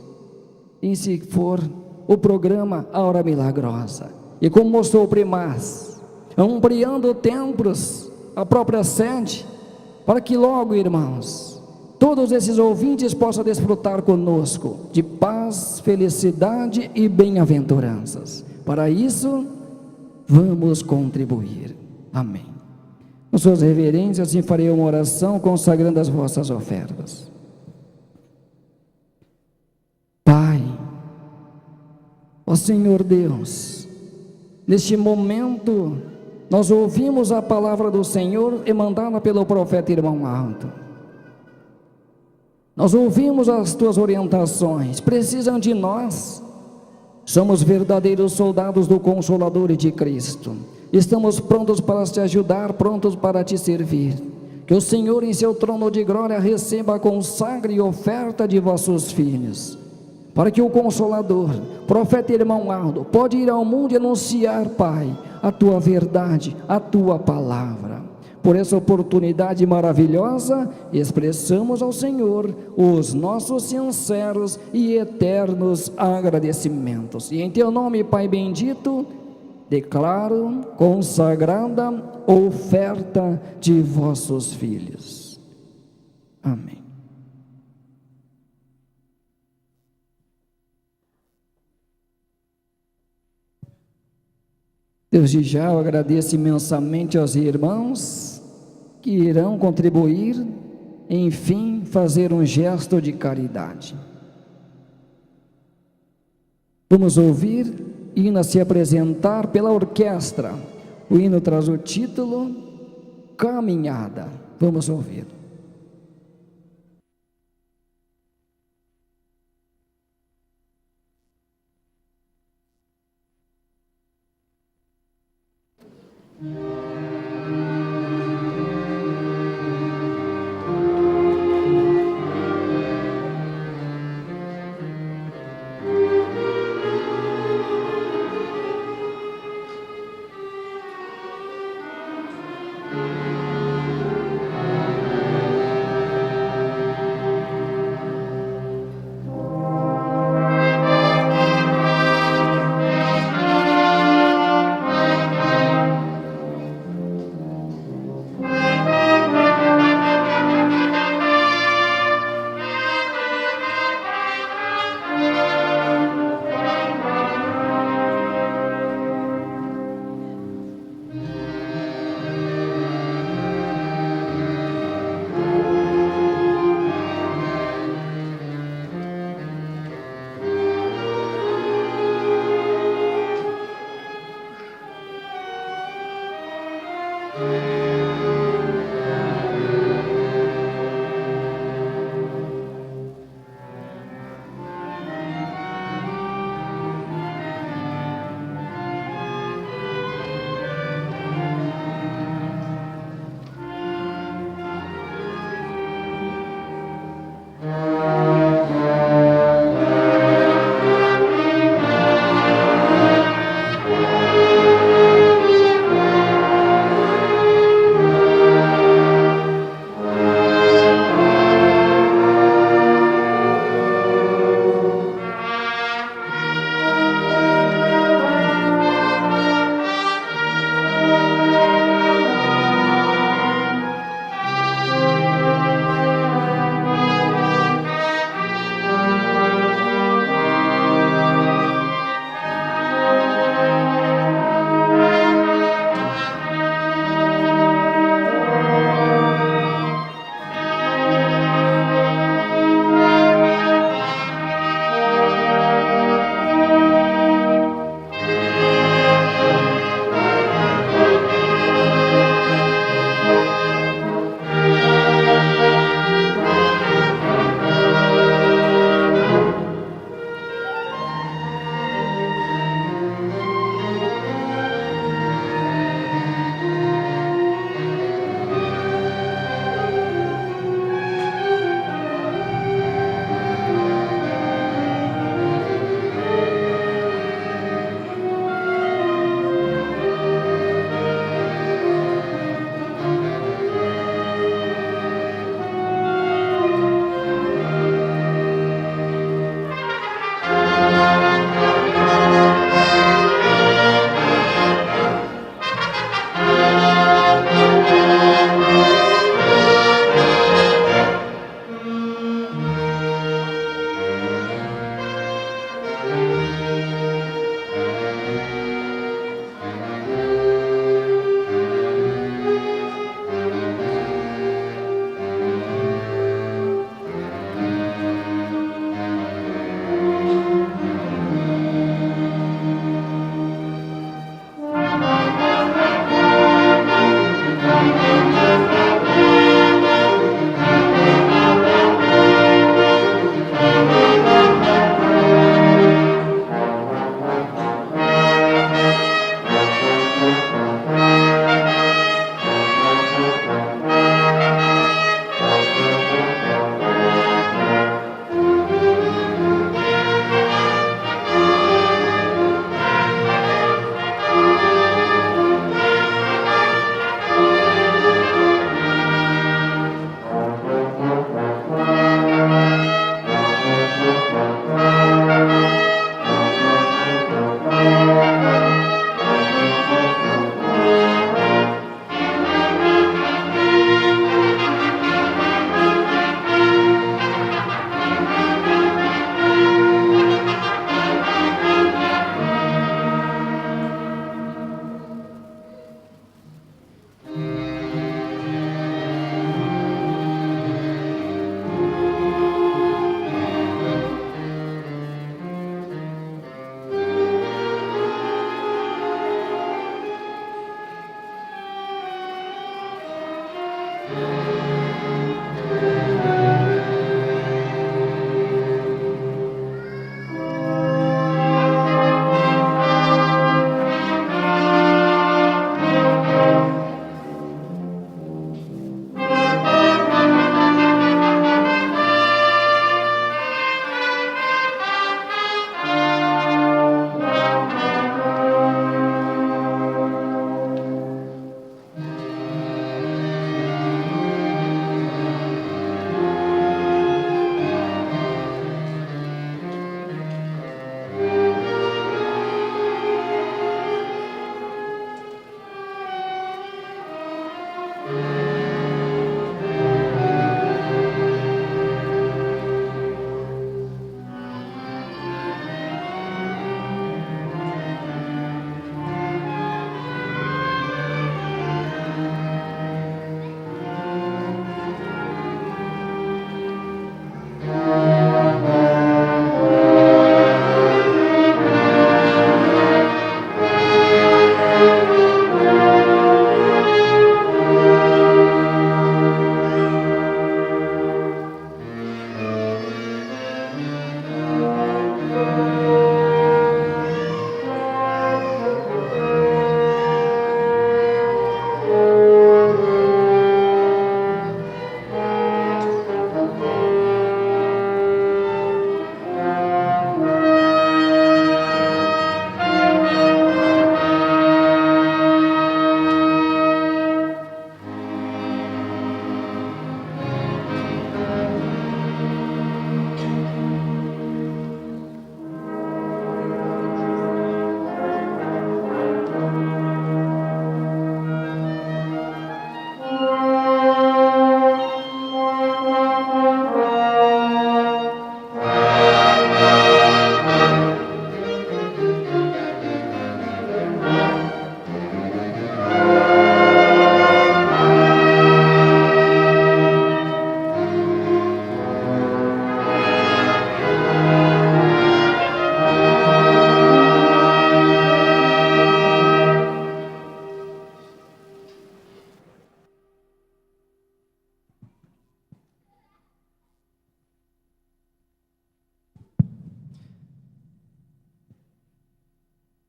D: e se for o programa A Hora Milagrosa, e como mostrou o primaz, ampliando templos, a própria sede, para que logo, irmãos, todos esses ouvintes possam desfrutar conosco de paz, felicidade e bem-aventuranças. Para isso, vamos contribuir. Amém. Com suas reverências, assim farei uma oração consagrando as vossas ofertas. Pai, ó Senhor Deus, neste momento nós ouvimos a palavra do Senhor emandada pelo profeta irmão Aldo. Nós ouvimos as tuas orientações, precisam de nós, somos verdadeiros soldados do Consolador e de Cristo. Estamos prontos para te ajudar, prontos para te servir. Que o Senhor em seu trono de glória receba, consagre e oferta de vossos filhos, para que o Consolador, profeta irmão Aldo, pode ir ao mundo e anunciar, Pai, a tua verdade, a tua palavra. Por essa oportunidade maravilhosa, expressamos ao Senhor os nossos sinceros e eternos agradecimentos. E em teu nome, Pai bendito, declaro consagrada oferta de vossos filhos. Amém. Desde já eu agradeço imensamente aos irmãos que irão contribuir, enfim, fazer um gesto de caridade. Vamos ouvir hino a se apresentar pela orquestra. O hino traz o título Caminhada. Vamos ouvir.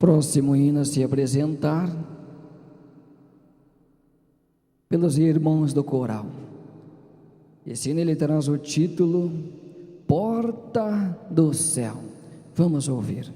D: Próximo hino a se apresentar pelos irmãos do coral. Esse hino ele traz o título Porta do Céu. Vamos ouvir.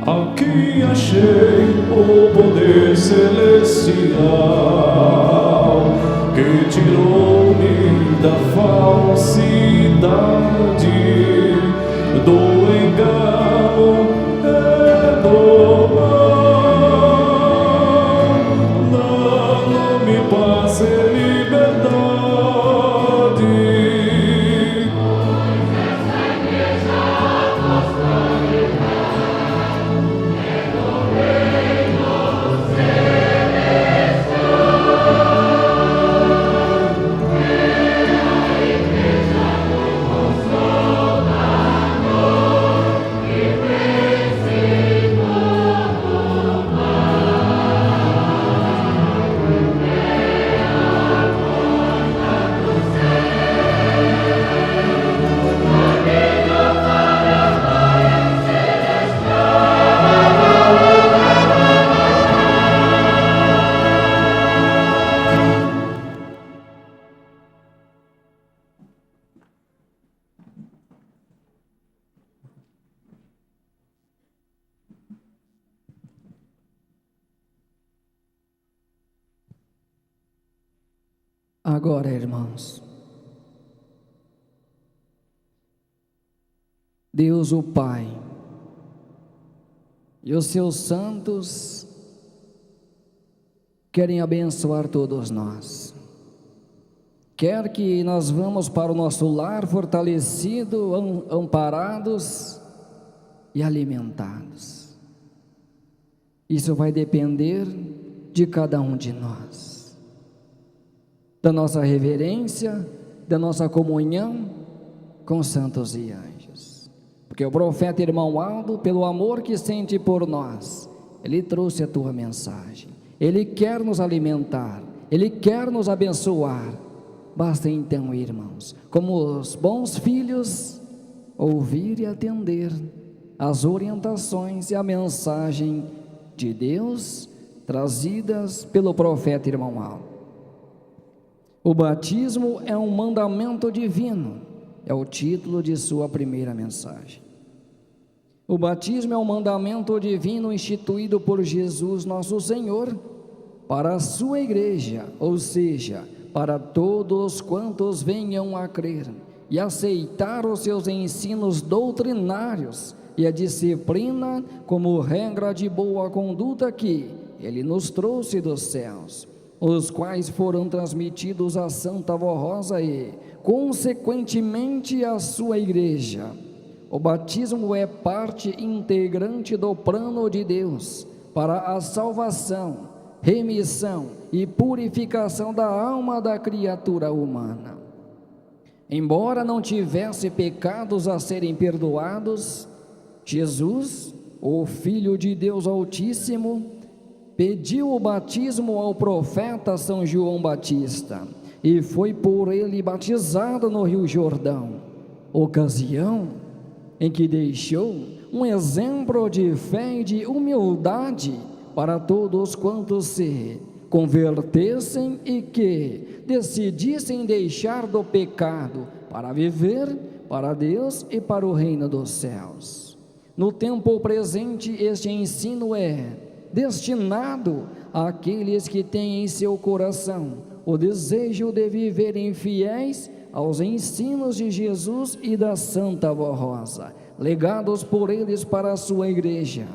E: Aqui achei o poder celestial que tirou-me da falsidade, do engano e do mal, dando-me paz e liberdade.
C: Celestial.
D: Agora, irmãos, Deus o Pai e os seus santos querem abençoar todos nós. Quer que nós vamos para o nosso lar fortalecido, amparados e alimentados. Isso vai depender de cada um de nós, da nossa reverência, da nossa comunhão com santos e anjos. Porque o profeta irmão Aldo, pelo amor que sente por nós, ele trouxe a tua mensagem. Ele quer nos alimentar, ele quer nos abençoar. Basta então, irmãos, como os bons filhos, ouvir e atender as orientações e a mensagem de Deus trazidas pelo profeta irmão Aldo. O batismo é um mandamento divino, é o título de sua primeira mensagem. O batismo é um mandamento divino instituído por Jesus nosso Senhor para a sua igreja, ou seja, para todos quantos venham a crer e aceitar os seus ensinos doutrinários e a disciplina como regra de boa conduta que Ele nos trouxe dos céus, os quais foram transmitidos à Santa Vó Rosa e, consequentemente, à sua igreja. O batismo é parte integrante do plano de Deus para a salvação, remissão e purificação da alma da criatura humana. Embora não tivesse pecados a serem perdoados, Jesus, o Filho de Deus Altíssimo, pediu o batismo ao profeta São João Batista e foi por ele batizado no Rio Jordão, ocasião em que deixou um exemplo de fé e de humildade para todos quantos se convertessem e que decidissem deixar do pecado para viver para Deus e para o reino dos céus. No tempo presente, este ensino é destinado àqueles que têm em seu coração o desejo de viverem fiéis aos ensinos de Jesus e da Santa Vó Rosa, legados por eles para a sua igreja.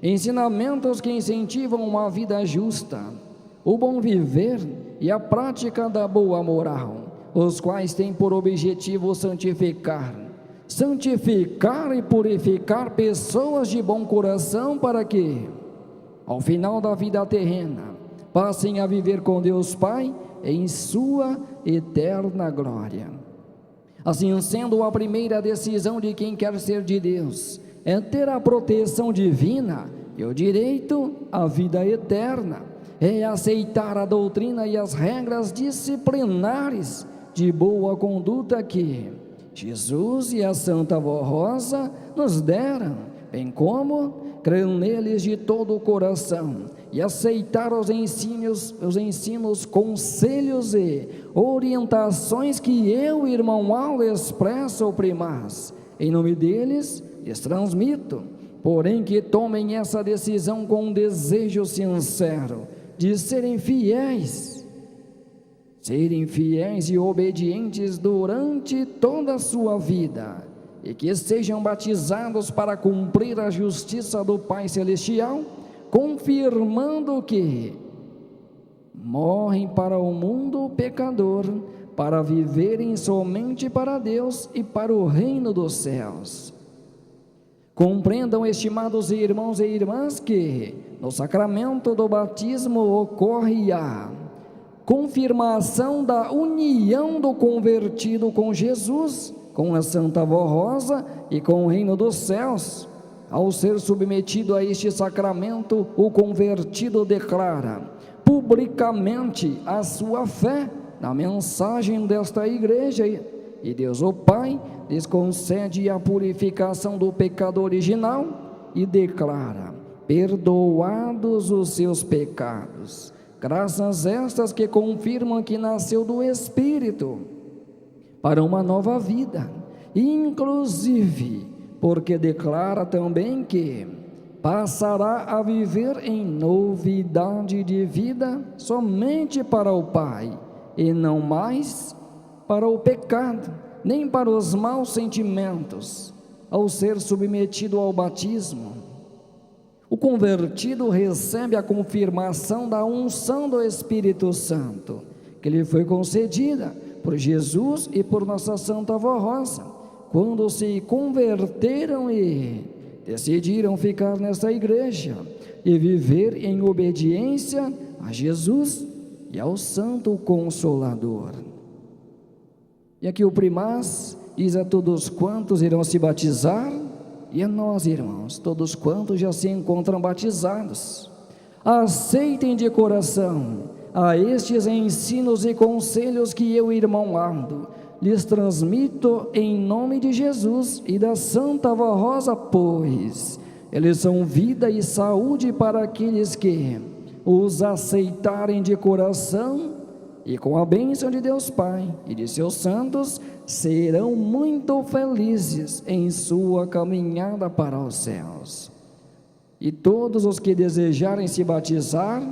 D: Ensinamentos que incentivam uma vida justa, o bom viver e a prática da boa moral, os quais têm por objetivo santificar e purificar pessoas de bom coração para que, ao final da vida terrena, passem a viver com Deus Pai em sua eterna glória. Assim sendo, a primeira decisão de quem quer ser de Deus é ter a proteção divina e o direito à vida eterna, é aceitar a doutrina e as regras disciplinares de boa conduta que Jesus e a Santa Vó Rosa nos deram, bem como crer neles de todo o coração e aceitar os ensinos, conselhos e orientações que eu, irmão Aldo, expresso ou primaz. Em nome deles, lhes transmito, porém que tomem essa decisão com um desejo sincero de serem fiéis e obedientes durante toda a sua vida, e que sejam batizados para cumprir a justiça do Pai Celestial, confirmando que morrem para o mundo pecador, para viverem somente para Deus e para o reino dos céus. Compreendam, estimados irmãos e irmãs, que no sacramento do batismo ocorre a confirmação da união do convertido com Jesus, com a Santa Vó Rosa e com o reino dos céus. Ao ser submetido a este sacramento, o convertido declara publicamente a sua fé na mensagem desta igreja, e Deus o Pai lhes concede a purificação do pecado original e declara perdoados os seus pecados, graças estas que confirmam que nasceu do Espírito para uma nova vida, inclusive porque declara também que passará a viver em novidade de vida somente para o Pai e não mais para o pecado, nem para os maus sentimentos, ao ser submetido ao batismo. O convertido recebe a confirmação da unção do Espírito Santo, que lhe foi concedida por Jesus e por nossa Santa Avó Rosa, quando se converteram e decidiram ficar nessa igreja e viver em obediência a Jesus e ao Santo Consolador. E aqui o primaz diz a todos quantos irão se batizar, e a nós, irmãos, todos quantos já se encontram batizados, aceitem de coração a estes ensinos e conselhos que eu, irmão Aldo, lhes transmito em nome de Jesus e da Santa Avó Rosa, pois eles são vida e saúde para aqueles que os aceitarem de coração, e com a bênção de Deus Pai e de seus santos, serão muito felizes em sua caminhada para os céus. E todos os que desejarem se batizar,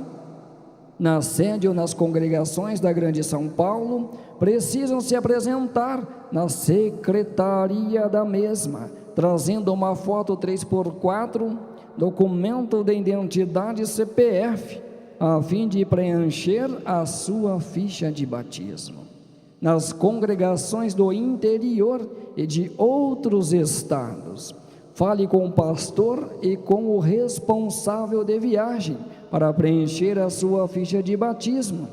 D: na sede ou nas congregações da Grande São Paulo, precisam se apresentar na secretaria da mesma, trazendo uma foto 3x4, documento de identidade CPF, a fim de preencher a sua ficha de batismo. Nas congregações do interior e de outros estados, fale com o pastor e com o responsável de viagem para preencher a sua ficha de batismo.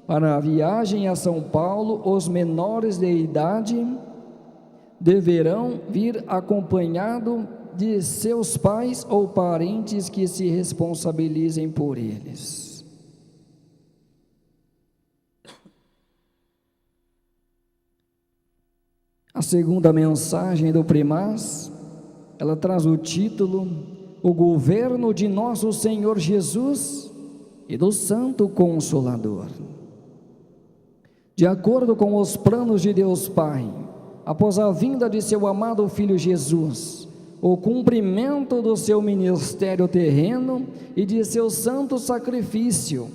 D: Para a viagem a São Paulo, os menores de idade deverão vir acompanhado de seus pais ou parentes que se responsabilizem por eles. A segunda mensagem do primaz, ela traz o título: O governo de nosso Senhor Jesus e do Santo Consolador. De acordo com os planos de Deus Pai, após a vinda de seu amado Filho Jesus, o cumprimento do seu ministério terreno e de seu santo sacrifício,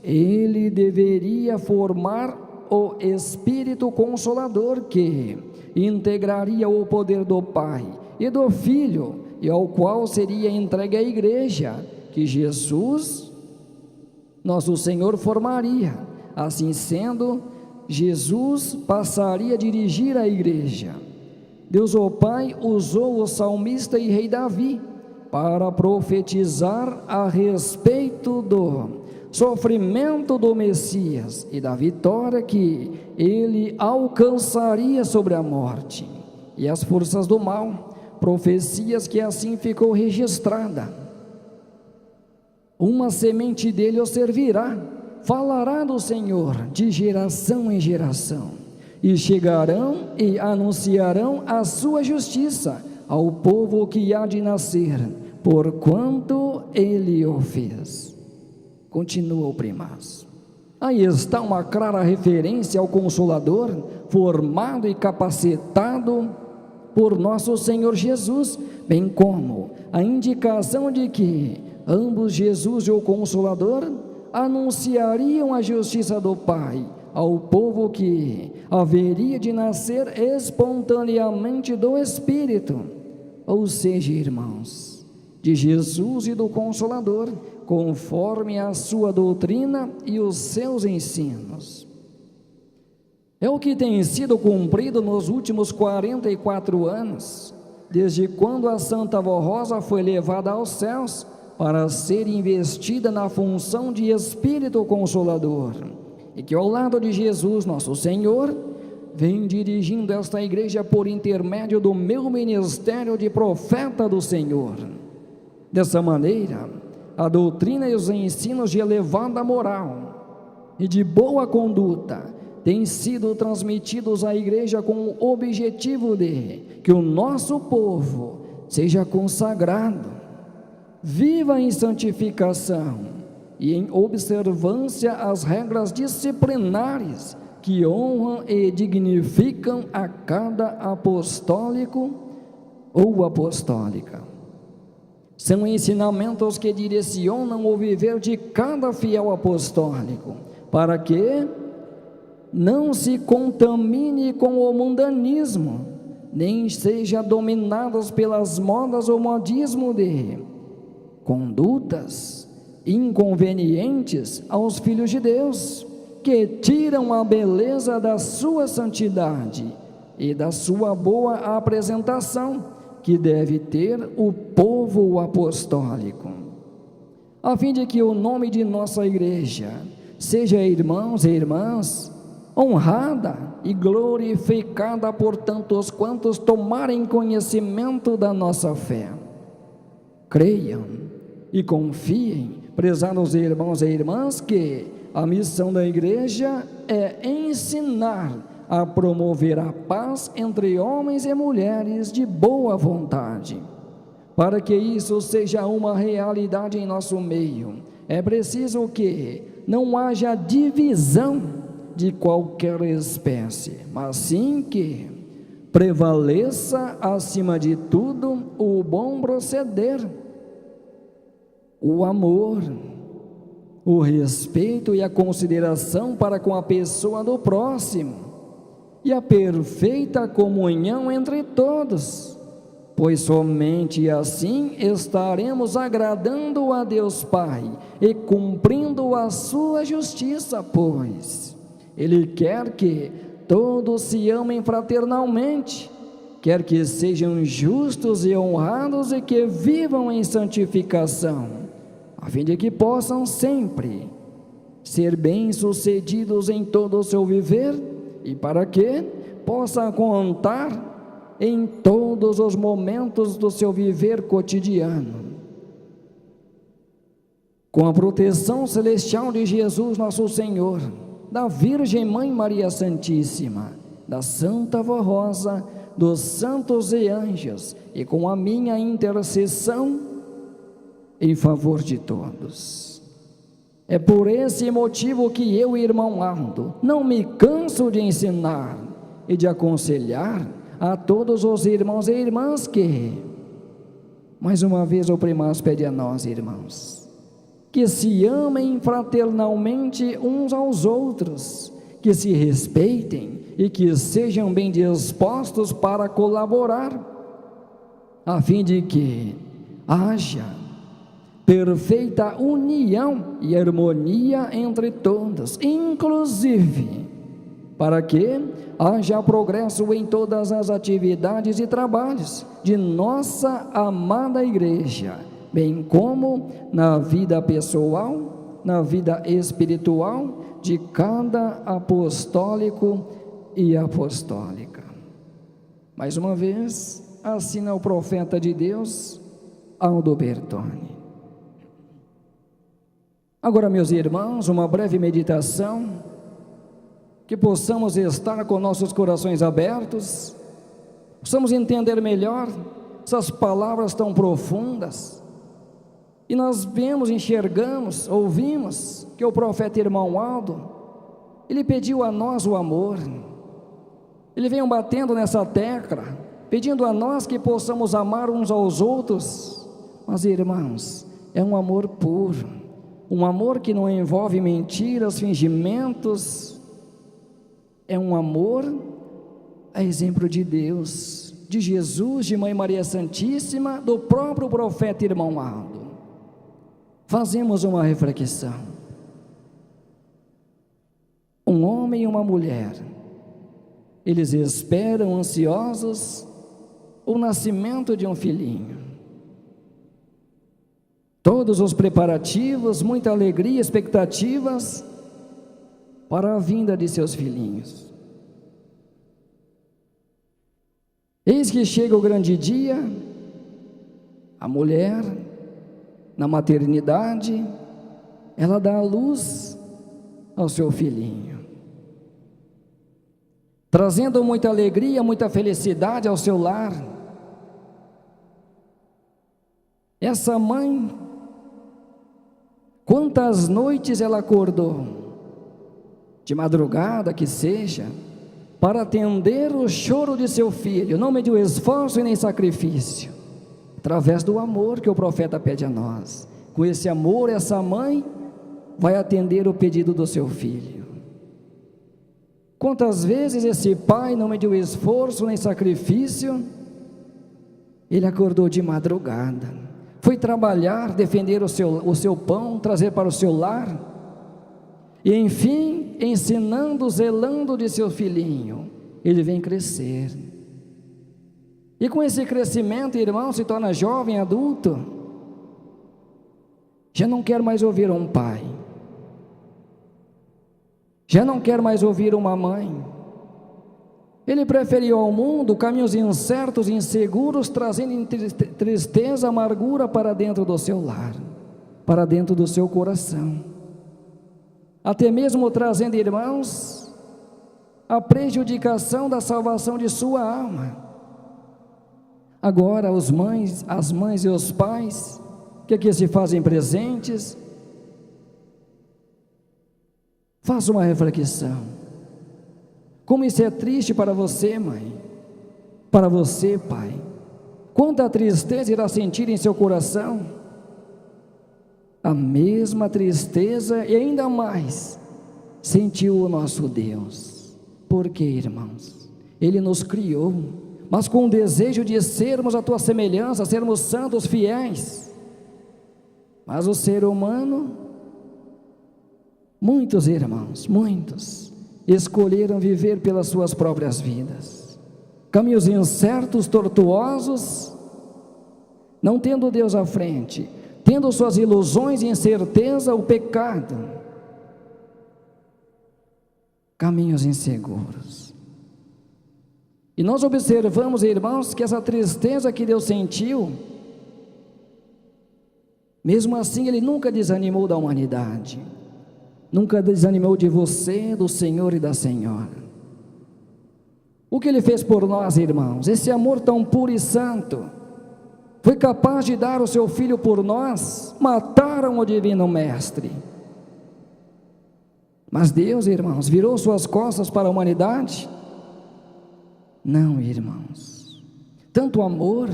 D: ele deveria formar o Espírito Consolador que integraria o poder do Pai e do Filho, e ao qual seria entregue a igreja, que Jesus, nosso Senhor, formaria. Assim sendo, Jesus passaria a dirigir a igreja. Deus o Pai usou o salmista e rei Davi para profetizar a respeito do sofrimento do Messias e da vitória que ele alcançaria sobre a morte e as forças do mal, profecias que assim ficou registrada. Uma semente dele o servirá, falará do Senhor de geração em geração, e chegarão e anunciarão a sua justiça ao povo que há de nascer, porquanto ele o fez. Continua o primaz. Aí está uma clara referência ao Consolador, formado e capacitado por nosso Senhor Jesus, bem como a indicação de que ambos, Jesus e o Consolador, anunciariam a justiça do Pai ao povo que haveria de nascer espontaneamente do Espírito, ou seja, irmãos, de Jesus e do Consolador, conforme a sua doutrina e os seus ensinos. É o que tem sido cumprido nos últimos 44 anos, desde quando a Santa Avó Rosa foi levada aos céus para ser investida na função de Espírito Consolador, e que ao lado de Jesus, nosso Senhor, vem dirigindo esta igreja por intermédio do meu ministério de profeta do Senhor. Dessa maneira, a doutrina e os ensinos de elevada moral e de boa conduta têm sido transmitidos à igreja com o objetivo de que o nosso povo seja consagrado, viva em santificação e em observância às regras disciplinares que honram e dignificam a cada apostólico ou apostólica. São ensinamentos que direcionam o viver de cada fiel apostólico, para que não se contamine com o mundanismo, nem seja dominados pelas modas ou modismo de condutas inconvenientes aos filhos de Deus, que tiram a beleza da sua santidade e da sua boa apresentação, que deve ter o povo apostólico, a fim de que o nome de nossa igreja seja, irmãos e irmãs, honrada e glorificada por tantos quantos tomarem conhecimento da nossa fé. Creiam e confiem, prezados irmãos e irmãs, que a missão da igreja é ensinar a promover a paz entre homens e mulheres de boa vontade. Para que isso seja uma realidade em nosso meio, é preciso que não haja divisão de qualquer espécie, mas sim que prevaleça acima de tudo o bom proceder, o amor, o respeito e a consideração para com a pessoa do próximo, e a perfeita comunhão entre todos, pois somente assim estaremos agradando a Deus Pai e cumprindo a sua justiça, pois Ele quer que todos se amem fraternalmente, quer que sejam justos e honrados e que vivam em santificação, a fim de que possam sempre ser bem-sucedidos em todo o seu viver e para que possam contar em todos os momentos do seu viver cotidiano com a proteção celestial de Jesus nosso Senhor, da Virgem Mãe Maria Santíssima, da Santa Vó Rosa, dos santos e anjos, e com a minha intercessão em favor de todos. É por esse motivo que eu, irmão Aldo, não me canso de ensinar e de aconselhar a todos os irmãos e irmãs que, mais uma vez o primaz pede a nós, irmãos, que se amem fraternalmente uns aos outros, que se respeitem e que sejam bem dispostos para colaborar, a fim de que haja perfeita união e harmonia entre todos, inclusive para que haja progresso em todas as atividades e trabalhos de nossa amada igreja, bem como na vida pessoal, na vida espiritual de cada apostólico e apostólica. Mais uma vez, assina o profeta de Deus, Aldo Bertoni. Agora, meus irmãos, uma breve meditação, que possamos estar com nossos corações abertos, possamos entender melhor essas palavras tão profundas, e nós vemos, enxergamos, ouvimos que o profeta irmão Aldo, ele pediu a nós o amor, ele vem batendo nessa tecla, pedindo a nós que possamos amar uns aos outros, mas irmãos, é um amor puro, um amor que não envolve mentiras, fingimentos, é um amor a exemplo de Deus, de Jesus, de Mãe Maria Santíssima, do próprio profeta irmão Aldo. Fazemos uma reflexão. Um homem e uma mulher, eles esperam ansiosos o nascimento de um filhinho. Todos os preparativos, muita alegria, expectativas para a vinda de seus filhinhos. Eis que chega o grande dia, a mulher, na maternidade, ela dá a luz ao seu filhinho, trazendo muita alegria, muita felicidade ao seu lar. Essa mãe, quantas noites ela acordou, de madrugada que seja, para atender o choro de seu filho, não mediu esforço e nem sacrifício, através do amor que o profeta pede a nós. Com esse amor, essa mãe vai atender o pedido do seu filho. Quantas vezes esse pai não mediu esforço nem sacrifício, ele acordou de madrugada, foi trabalhar, defender o seu pão, trazer para o seu lar, e enfim, ensinando, zelando de seu filhinho, ele vem crescer. E com esse crescimento, irmão, se torna jovem, adulto, já não quer mais ouvir um pai, já não quer mais ouvir uma mãe. Ele preferiu ao mundo caminhos incertos e inseguros, trazendo tristeza, amargura para dentro do seu lar, para dentro do seu coração, até mesmo trazendo, irmãos, a prejudicação da salvação de sua alma. Agora as mães e os pais, que aqui se fazem presentes, faça uma reflexão. Como isso é triste para você, mãe, para você, pai. Quanta tristeza irá sentir em seu coração? A mesma tristeza e ainda mais sentiu o nosso Deus. Por quê, irmãos? Ele nos criou, mas com o desejo de sermos a tua semelhança, sermos santos, fiéis. Mas o ser humano, muitos irmãos, muitos, escolheram viver pelas suas próprias vidas, caminhos incertos, tortuosos, não tendo Deus à frente, tendo suas ilusões e incerteza, o pecado, caminhos inseguros. E nós observamos, irmãos, que essa tristeza que Deus sentiu, mesmo assim Ele nunca desanimou da humanidade, nunca desanimou de você, do Senhor e da Senhora. O que Ele fez por nós, irmãos, esse amor tão puro e santo, foi capaz de dar o seu Filho por nós. Mataram o divino Mestre, mas Deus, irmãos, virou suas costas para a humanidade? Não, irmãos, tanto amor,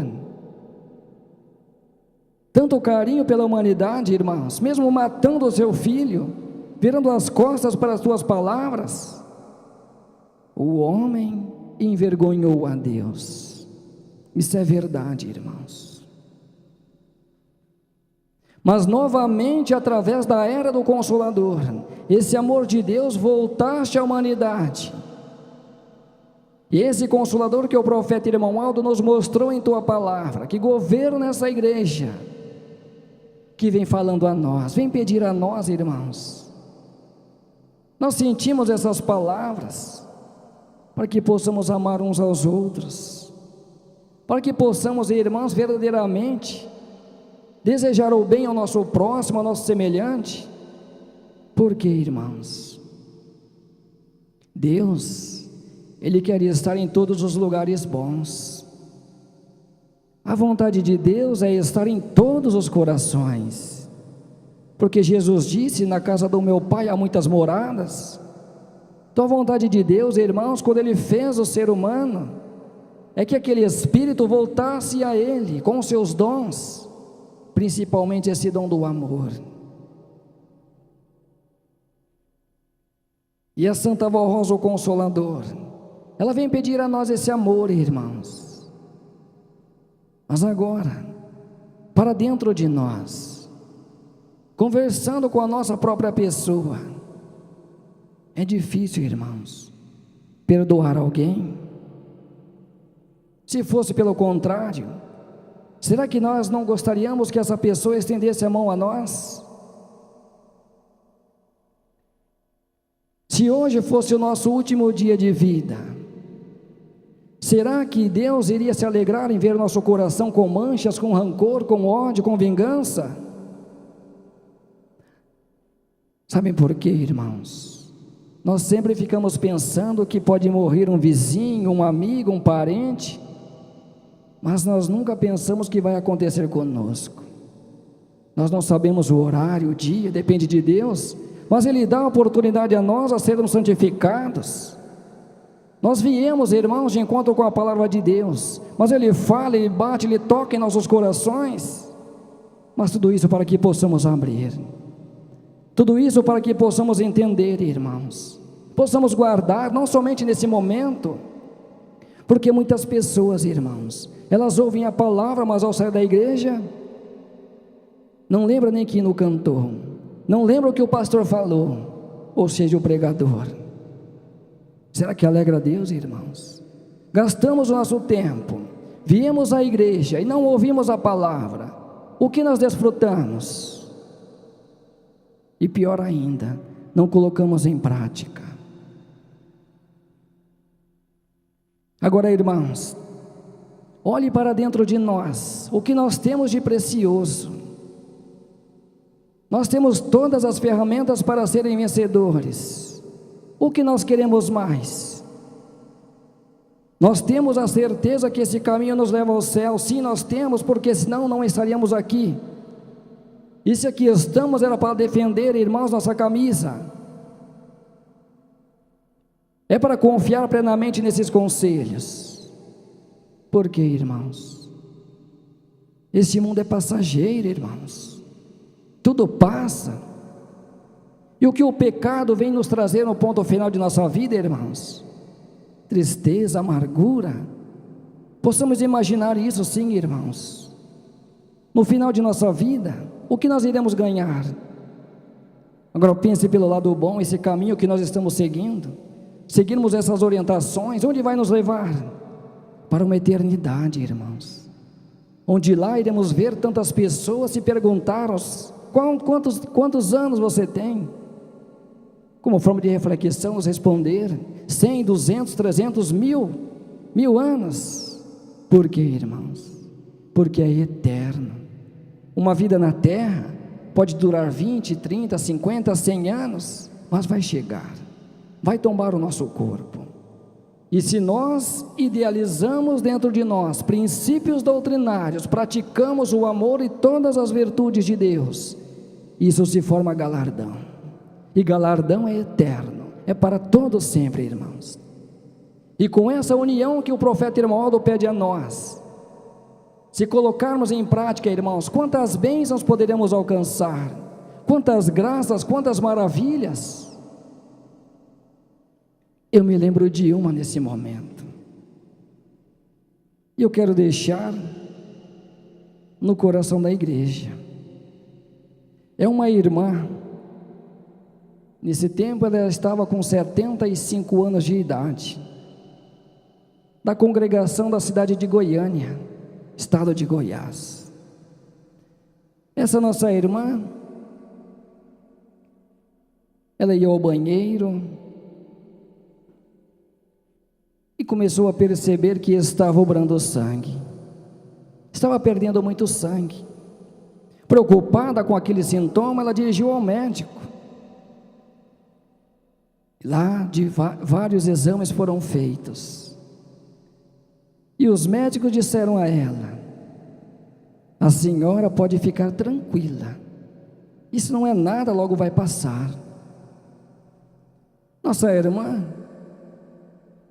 D: tanto carinho pela humanidade, irmãos, mesmo matando o seu Filho, virando as costas para as suas palavras, o homem envergonhou a Deus. Isso é verdade, irmãos. Mas novamente, através da era do Consolador, esse amor de Deus voltaste à humanidade. E esse Consolador que o profeta irmão Aldo nos mostrou em tua palavra, que governa essa igreja, que vem falando a nós, vem pedir a nós, irmãos. Nós sentimos essas palavras para que possamos amar uns aos outros, para que possamos, irmãos, verdadeiramente desejar o bem ao nosso próximo, ao nosso semelhante. Porque, irmãos, Deus, Ele quer estar em todos os lugares bons. A vontade de Deus é estar em todos os corações, porque Jesus disse: na casa do meu Pai há muitas moradas. Então a vontade de Deus, irmãos, quando Ele fez o ser humano, é que aquele espírito voltasse a Ele com os seus dons, principalmente esse dom do amor. E a Santa Avó Rosa, o Consolador, ela vem pedir a nós esse amor, irmãos. Mas agora, para dentro de nós, conversando com a nossa própria pessoa, é difícil, irmãos, perdoar alguém. Se fosse pelo contrário, será que nós não gostaríamos que essa pessoa estendesse a mão a nós? Se hoje fosse o nosso último dia de vida, será que Deus iria se alegrar em ver nosso coração com manchas, com rancor, com ódio, com vingança? Sabem por quê, irmãos? Nós sempre ficamos pensando que pode morrer um vizinho, um amigo, um parente, mas nós nunca pensamos que vai acontecer conosco. Nós não sabemos o horário, o dia, depende de Deus, mas Ele dá a oportunidade a nós a sermos santificados. Nós viemos, irmãos, de encontro com a palavra de Deus, mas Ele fala, Ele bate, Ele toca em nossos corações, mas tudo isso para que possamos abrir, tudo isso para que possamos entender, irmãos, possamos guardar, não somente nesse momento, porque muitas pessoas, irmãos, elas ouvem a palavra, mas ao sair da igreja, não lembra nem que hino cantou, não lembra o que o pastor falou, ou seja, o pregador. Será que alegra a Deus, irmãos? Gastamos o nosso tempo, viemos à igreja e não ouvimos a palavra, o que nós desfrutamos? E pior ainda, não colocamos em prática. Agora, irmãos, olhe para dentro de nós, o que nós temos de precioso. Nós temos todas as ferramentas para serem vencedores. O que nós queremos mais? Nós temos a certeza que esse caminho nos leva ao céu. Sim, nós temos, porque senão não estaríamos aqui. E se aqui estamos era para defender, irmãos, nossa camisa. É para confiar plenamente nesses conselhos. Por quê, irmãos? Esse mundo é passageiro, irmãos. Tudo passa. E o que o pecado vem nos trazer no ponto final de nossa vida, irmãos? Tristeza, amargura. Possamos imaginar isso, sim, irmãos. No final de nossa vida, o que nós iremos ganhar? Agora pense pelo lado bom, esse caminho que nós estamos seguindo. Seguirmos essas orientações, onde vai nos levar? Para uma eternidade, irmãos, onde lá iremos ver tantas pessoas se perguntar quantos anos você tem, como forma de reflexão nos responder, 100, 200, 300, 1000 anos. Por quê, irmãos? Porque é eterno. Uma vida na terra pode durar 20, 30, 50, 100 anos, mas vai chegar, vai tombar o nosso corpo. E se nós idealizamos dentro de nós princípios doutrinários, praticamos o amor e todas as virtudes de Deus, isso se forma galardão, e galardão é eterno, é para todos sempre, irmãos. E com essa união que o profeta Irmão pede a nós, se colocarmos em prática, irmãos, quantas bênçãos poderemos alcançar, quantas graças, quantas maravilhas. Eu me lembro de uma nesse momento, e eu quero deixar no coração da igreja. É uma irmã, nesse tempo ela estava com 75 anos de idade, da congregação da cidade de Goiânia, estado de Goiás. Essa nossa irmã, ela ia ao banheiro e começou a perceber que estava obrando sangue, estava perdendo muito sangue. Preocupada com aquele sintoma, ela dirigiu ao médico. Lá vários exames foram feitos, e os médicos disseram a ela: a senhora pode ficar tranquila, isso não é nada, logo vai passar. Nossa irmã,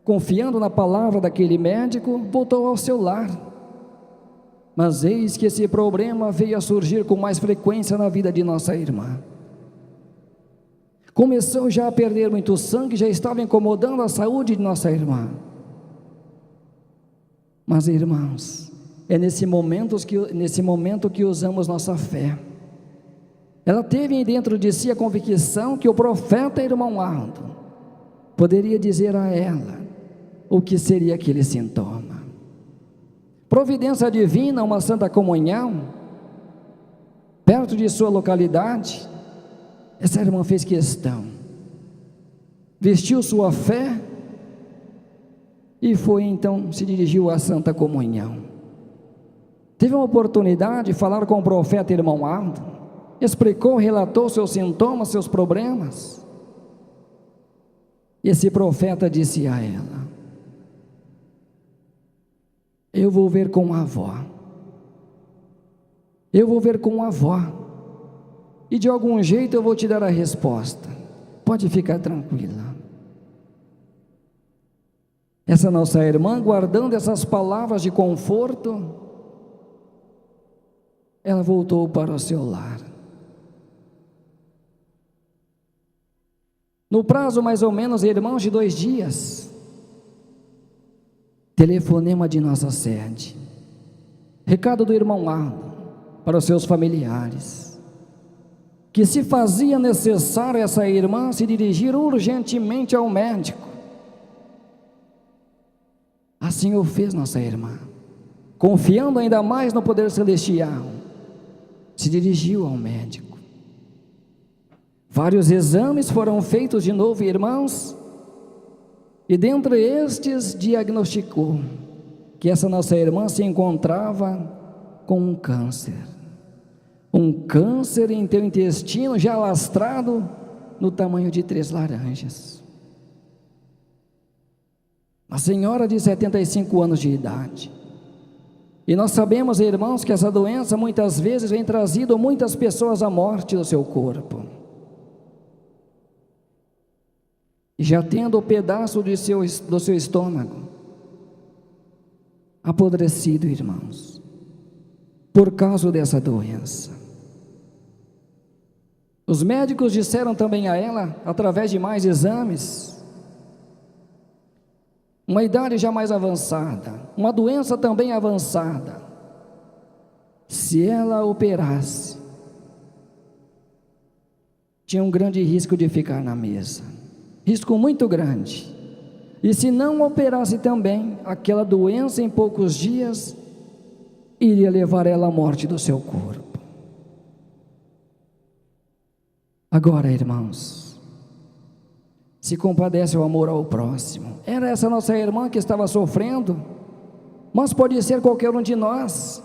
D: confiando na palavra daquele médico, voltou ao seu lar. Mas eis que esse problema veio a surgir com mais frequência na vida de nossa irmã. Começou já a perder muito sangue, já estava incomodando a saúde de nossa irmã. Mas, irmãos, é nesse momento que usamos nossa fé. Ela teve dentro de si a convicção que o profeta irmão Aldo poderia dizer a ela o que seria aquele sintoma. Providência divina, uma santa comunhão, perto de sua localidade, essa irmã fez questão, vestiu sua fé e foi então, se dirigiu à santa comunhão. Teve uma oportunidade de falar com o profeta irmão Aldo, explicou, relatou seus sintomas, seus problemas. E esse profeta disse a ela: eu vou ver com a avó, eu vou ver com a avó, e de algum jeito eu vou te dar a resposta, pode ficar tranquila. Essa nossa irmã, guardando essas palavras de conforto, ela voltou para o seu lar. No prazo mais ou menos, irmãos, de 2 dias, telefonema de nossa sede, recado do irmão Ardo para os seus familiares, que se fazia necessário essa irmã se dirigir urgentemente ao médico. Assim o fez nossa irmã, confiando ainda mais no poder celestial, se dirigiu ao médico. Vários exames foram feitos de novo, irmãos, e dentre estes diagnosticou que essa nossa irmã se encontrava com um câncer em teu intestino já alastrado no tamanho de 3 laranjas. A senhora de 75 anos de idade. E nós sabemos, irmãos, que essa doença muitas vezes vem trazido muitas pessoas à morte do seu corpo. E já tendo o pedaço do seu estômago apodrecido, irmãos, por causa dessa doença. Os médicos disseram também a ela, através de mais exames, uma idade já mais avançada, uma doença também avançada, se ela operasse, tinha um grande risco de ficar na mesa, risco muito grande, e se não operasse também, aquela doença em poucos dias, iria levar ela à morte do seu corpo. Agora, irmãos, se compadece o amor ao próximo. Era essa nossa irmã que estava sofrendo, mas pode ser qualquer um de nós.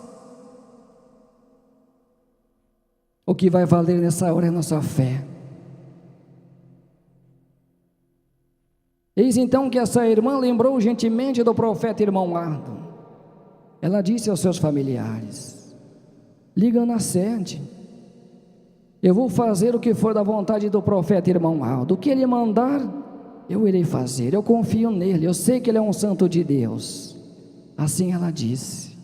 D: O que vai valer nessa hora é a nossa fé. Eis então que essa irmã lembrou gentilmente do profeta irmão Ardo. Ela disse aos seus familiares: liga na sede, eu vou fazer o que for da vontade do profeta irmão Ardo, o que ele mandar, eu irei fazer, eu confio nele, eu sei que ele é um santo de Deus. Assim ela disse.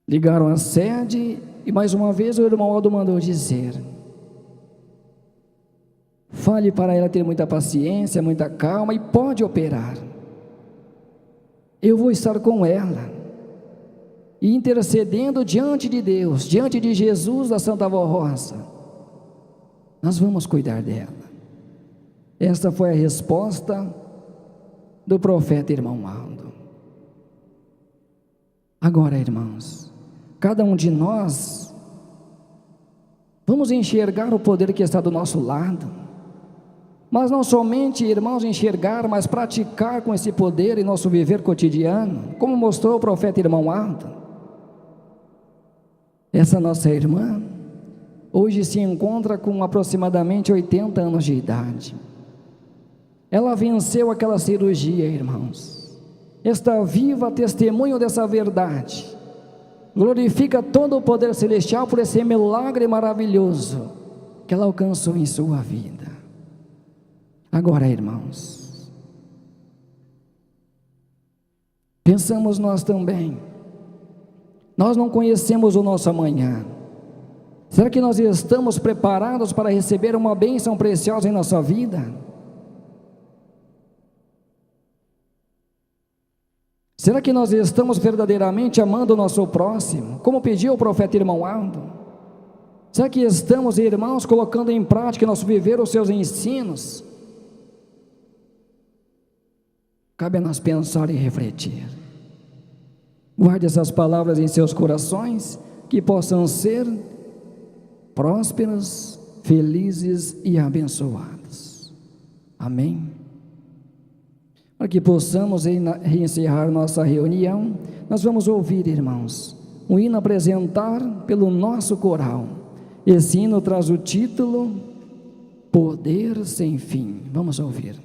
D: Ligaram a sede e mais uma vez o irmão Aldo mandou dizer: fale para ela ter muita paciência, muita calma e pode operar. Eu vou estar com ela e intercedendo diante de Deus, diante de Jesus da Santa Avó Rosa. Nós vamos cuidar dela. Esta foi a resposta do profeta irmão Aldo. Agora, irmãos, cada um de nós vamos enxergar o poder que está do nosso lado, mas não somente, irmãos, enxergar, mas praticar com esse poder em nosso viver cotidiano, como mostrou o profeta irmão Aldo. Essa nossa irmã hoje se encontra com aproximadamente 80 anos de idade. Ela venceu aquela cirurgia, irmãos. Está viva, testemunho dessa verdade. Glorifica todo o poder celestial por esse milagre maravilhoso que ela alcançou em sua vida. Agora, irmãos, pensamos nós também. Nós não conhecemos o nosso amanhã. Será que nós estamos preparados para receber uma bênção preciosa em nossa vida? Será que nós estamos verdadeiramente amando o nosso próximo, como pediu o profeta irmão Aldo? Será que estamos, irmãos, colocando em prática em nosso viver os seus ensinos? Cabe a nós pensar e refletir. Guarde essas palavras em seus corações, que possam ser prósperos, felizes e abençoados. Amém? Para que possamos encerrar nossa reunião, nós vamos ouvir, irmãos, um hino apresentar pelo nosso coral. Esse hino traz o título Poder Sem Fim. Vamos ouvir.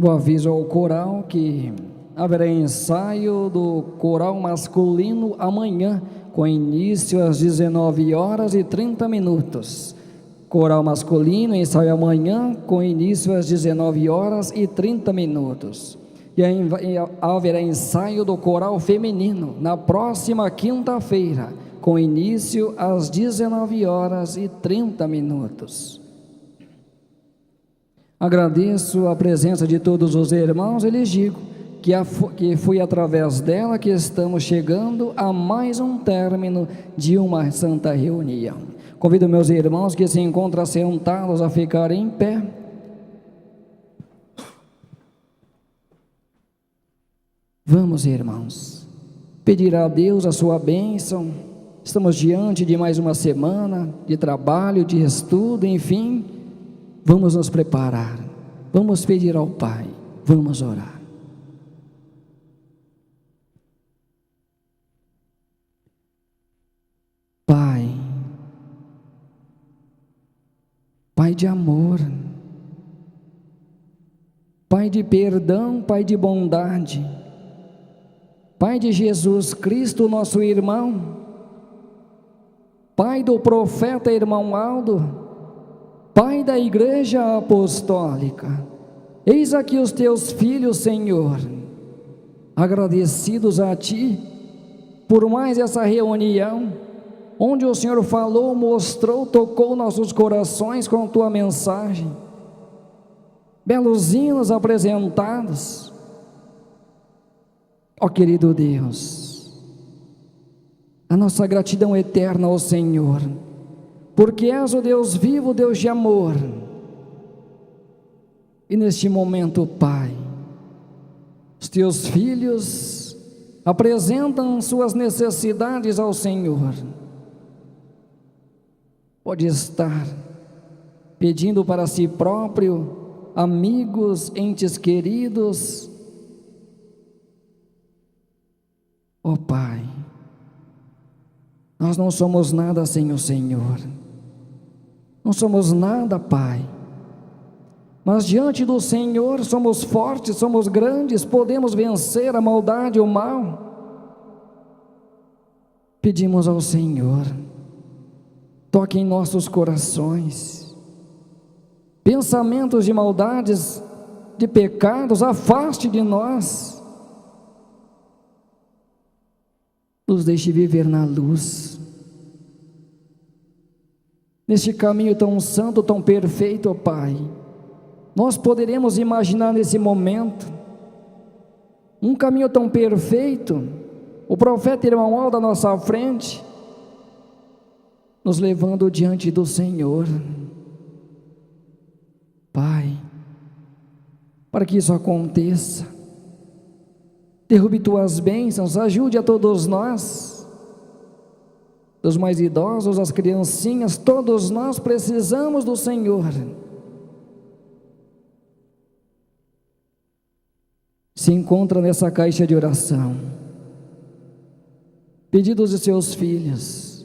D: Eu aviso ao coral que haverá ensaio do coral masculino amanhã, com início às 19h30. Coral masculino, ensaio amanhã, com início às 19h30. E haverá ensaio do coral feminino na próxima quinta-feira, com início às 19h30. Agradeço a presença de todos os irmãos e lhes digo que foi através dela que estamos chegando a mais um término de uma santa reunião. Convido meus irmãos que se encontram sentados a ficarem em pé. Vamos, irmãos, pedir a Deus a sua bênção. Estamos diante de mais uma semana de trabalho, de estudo, enfim. Vamos nos preparar, vamos pedir ao Pai, vamos orar. Pai, Pai de amor, Pai de perdão, Pai de bondade, Pai de Jesus Cristo, nosso irmão, Pai do profeta irmão Aldo, Pai da Igreja Apostólica, eis aqui os teus filhos, Senhor, agradecidos a Ti, por mais essa reunião, onde o Senhor falou, mostrou, tocou nossos corações com Tua mensagem, belos hinos apresentados. Ó querido Deus, a nossa gratidão eterna ao Senhor, porque és o Deus vivo, Deus de amor. E neste momento, Pai, os teus filhos apresentam suas necessidades ao Senhor. Pode estar pedindo para si próprio, amigos, entes queridos. Ó Pai, nós não somos nada sem o Senhor. Não somos nada, Pai, mas diante do Senhor somos fortes, somos grandes, podemos vencer a maldade e o mal. Pedimos ao Senhor, toque em nossos corações, pensamentos de maldades, de pecados, afaste de nós, nos deixe viver na luz, neste caminho tão santo, tão perfeito, ó Pai. Nós poderemos imaginar nesse momento um caminho tão perfeito, o profeta irmão Aldo à nossa frente, nos levando diante do Senhor. Pai, para que isso aconteça, derrube Tuas bênçãos, ajude a todos nós, dos mais idosos, as criancinhas, todos nós precisamos do Senhor. Se encontra nessa caixa de oração pedidos de seus filhos.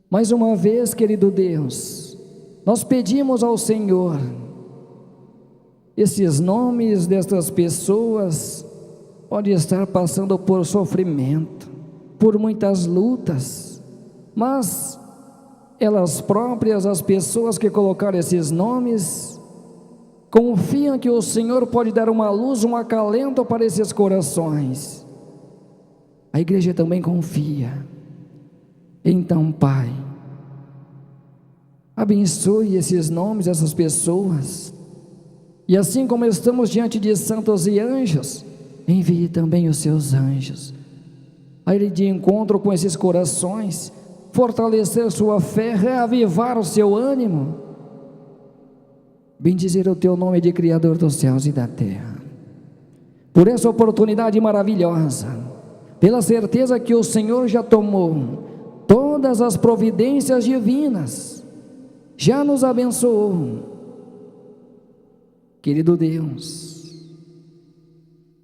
D: Mais uma vez, querido Deus, nós pedimos ao Senhor, esses nomes destas pessoas podem estar passando por sofrimento, por muitas lutas, mas elas próprias, as pessoas que colocaram esses nomes, confiam que o Senhor pode dar uma luz, um acalento para esses corações. A igreja também confia. Então, Pai, abençoe esses nomes, essas pessoas, e assim como estamos diante de santos e anjos, envie também os seus anjos a ir de encontro com esses corações, fortalecer sua fé, reavivar o seu ânimo, bendizer o Teu nome de Criador dos céus e da terra, por essa oportunidade maravilhosa, pela certeza que o Senhor já tomou todas as providências divinas, já nos abençoou. Querido Deus,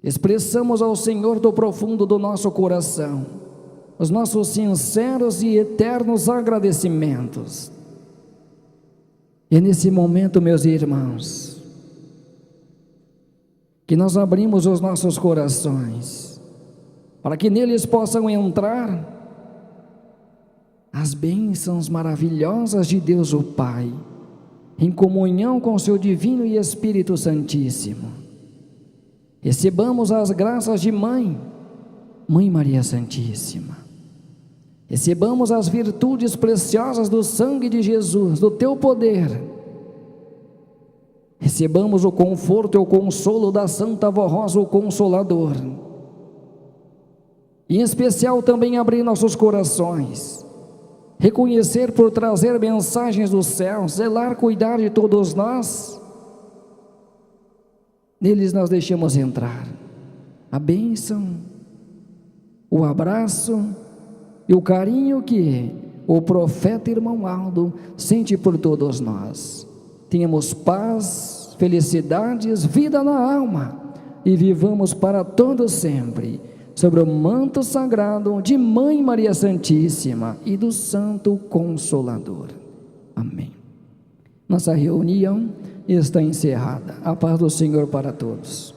D: expressamos ao Senhor do profundo do nosso coração os nossos sinceros e eternos agradecimentos. E nesse momento, meus irmãos, que nós abrimos os nossos corações, para que neles possam entrar as bênçãos maravilhosas de Deus o Pai, em comunhão com seu Divino e Espírito Santíssimo. Recebamos as graças de Mãe Maria Santíssima. Recebamos as virtudes preciosas do sangue de Jesus, do teu poder. Recebamos o conforto e o consolo da Santa Vó Rosa, o Consolador. E em especial também abrir nossos corações, reconhecer por trazer mensagens do céu, zelar, cuidar de todos nós. Neles nós deixamos entrar a bênção, o abraço e o carinho que o profeta irmão Aldo sente por todos nós. Tenhamos paz, felicidades, vida na alma e vivamos para todo sempre sobre o manto sagrado de Mãe Maria Santíssima e do Santo Consolador. Amém. Nossa reunião está encerrada. A paz do Senhor para todos.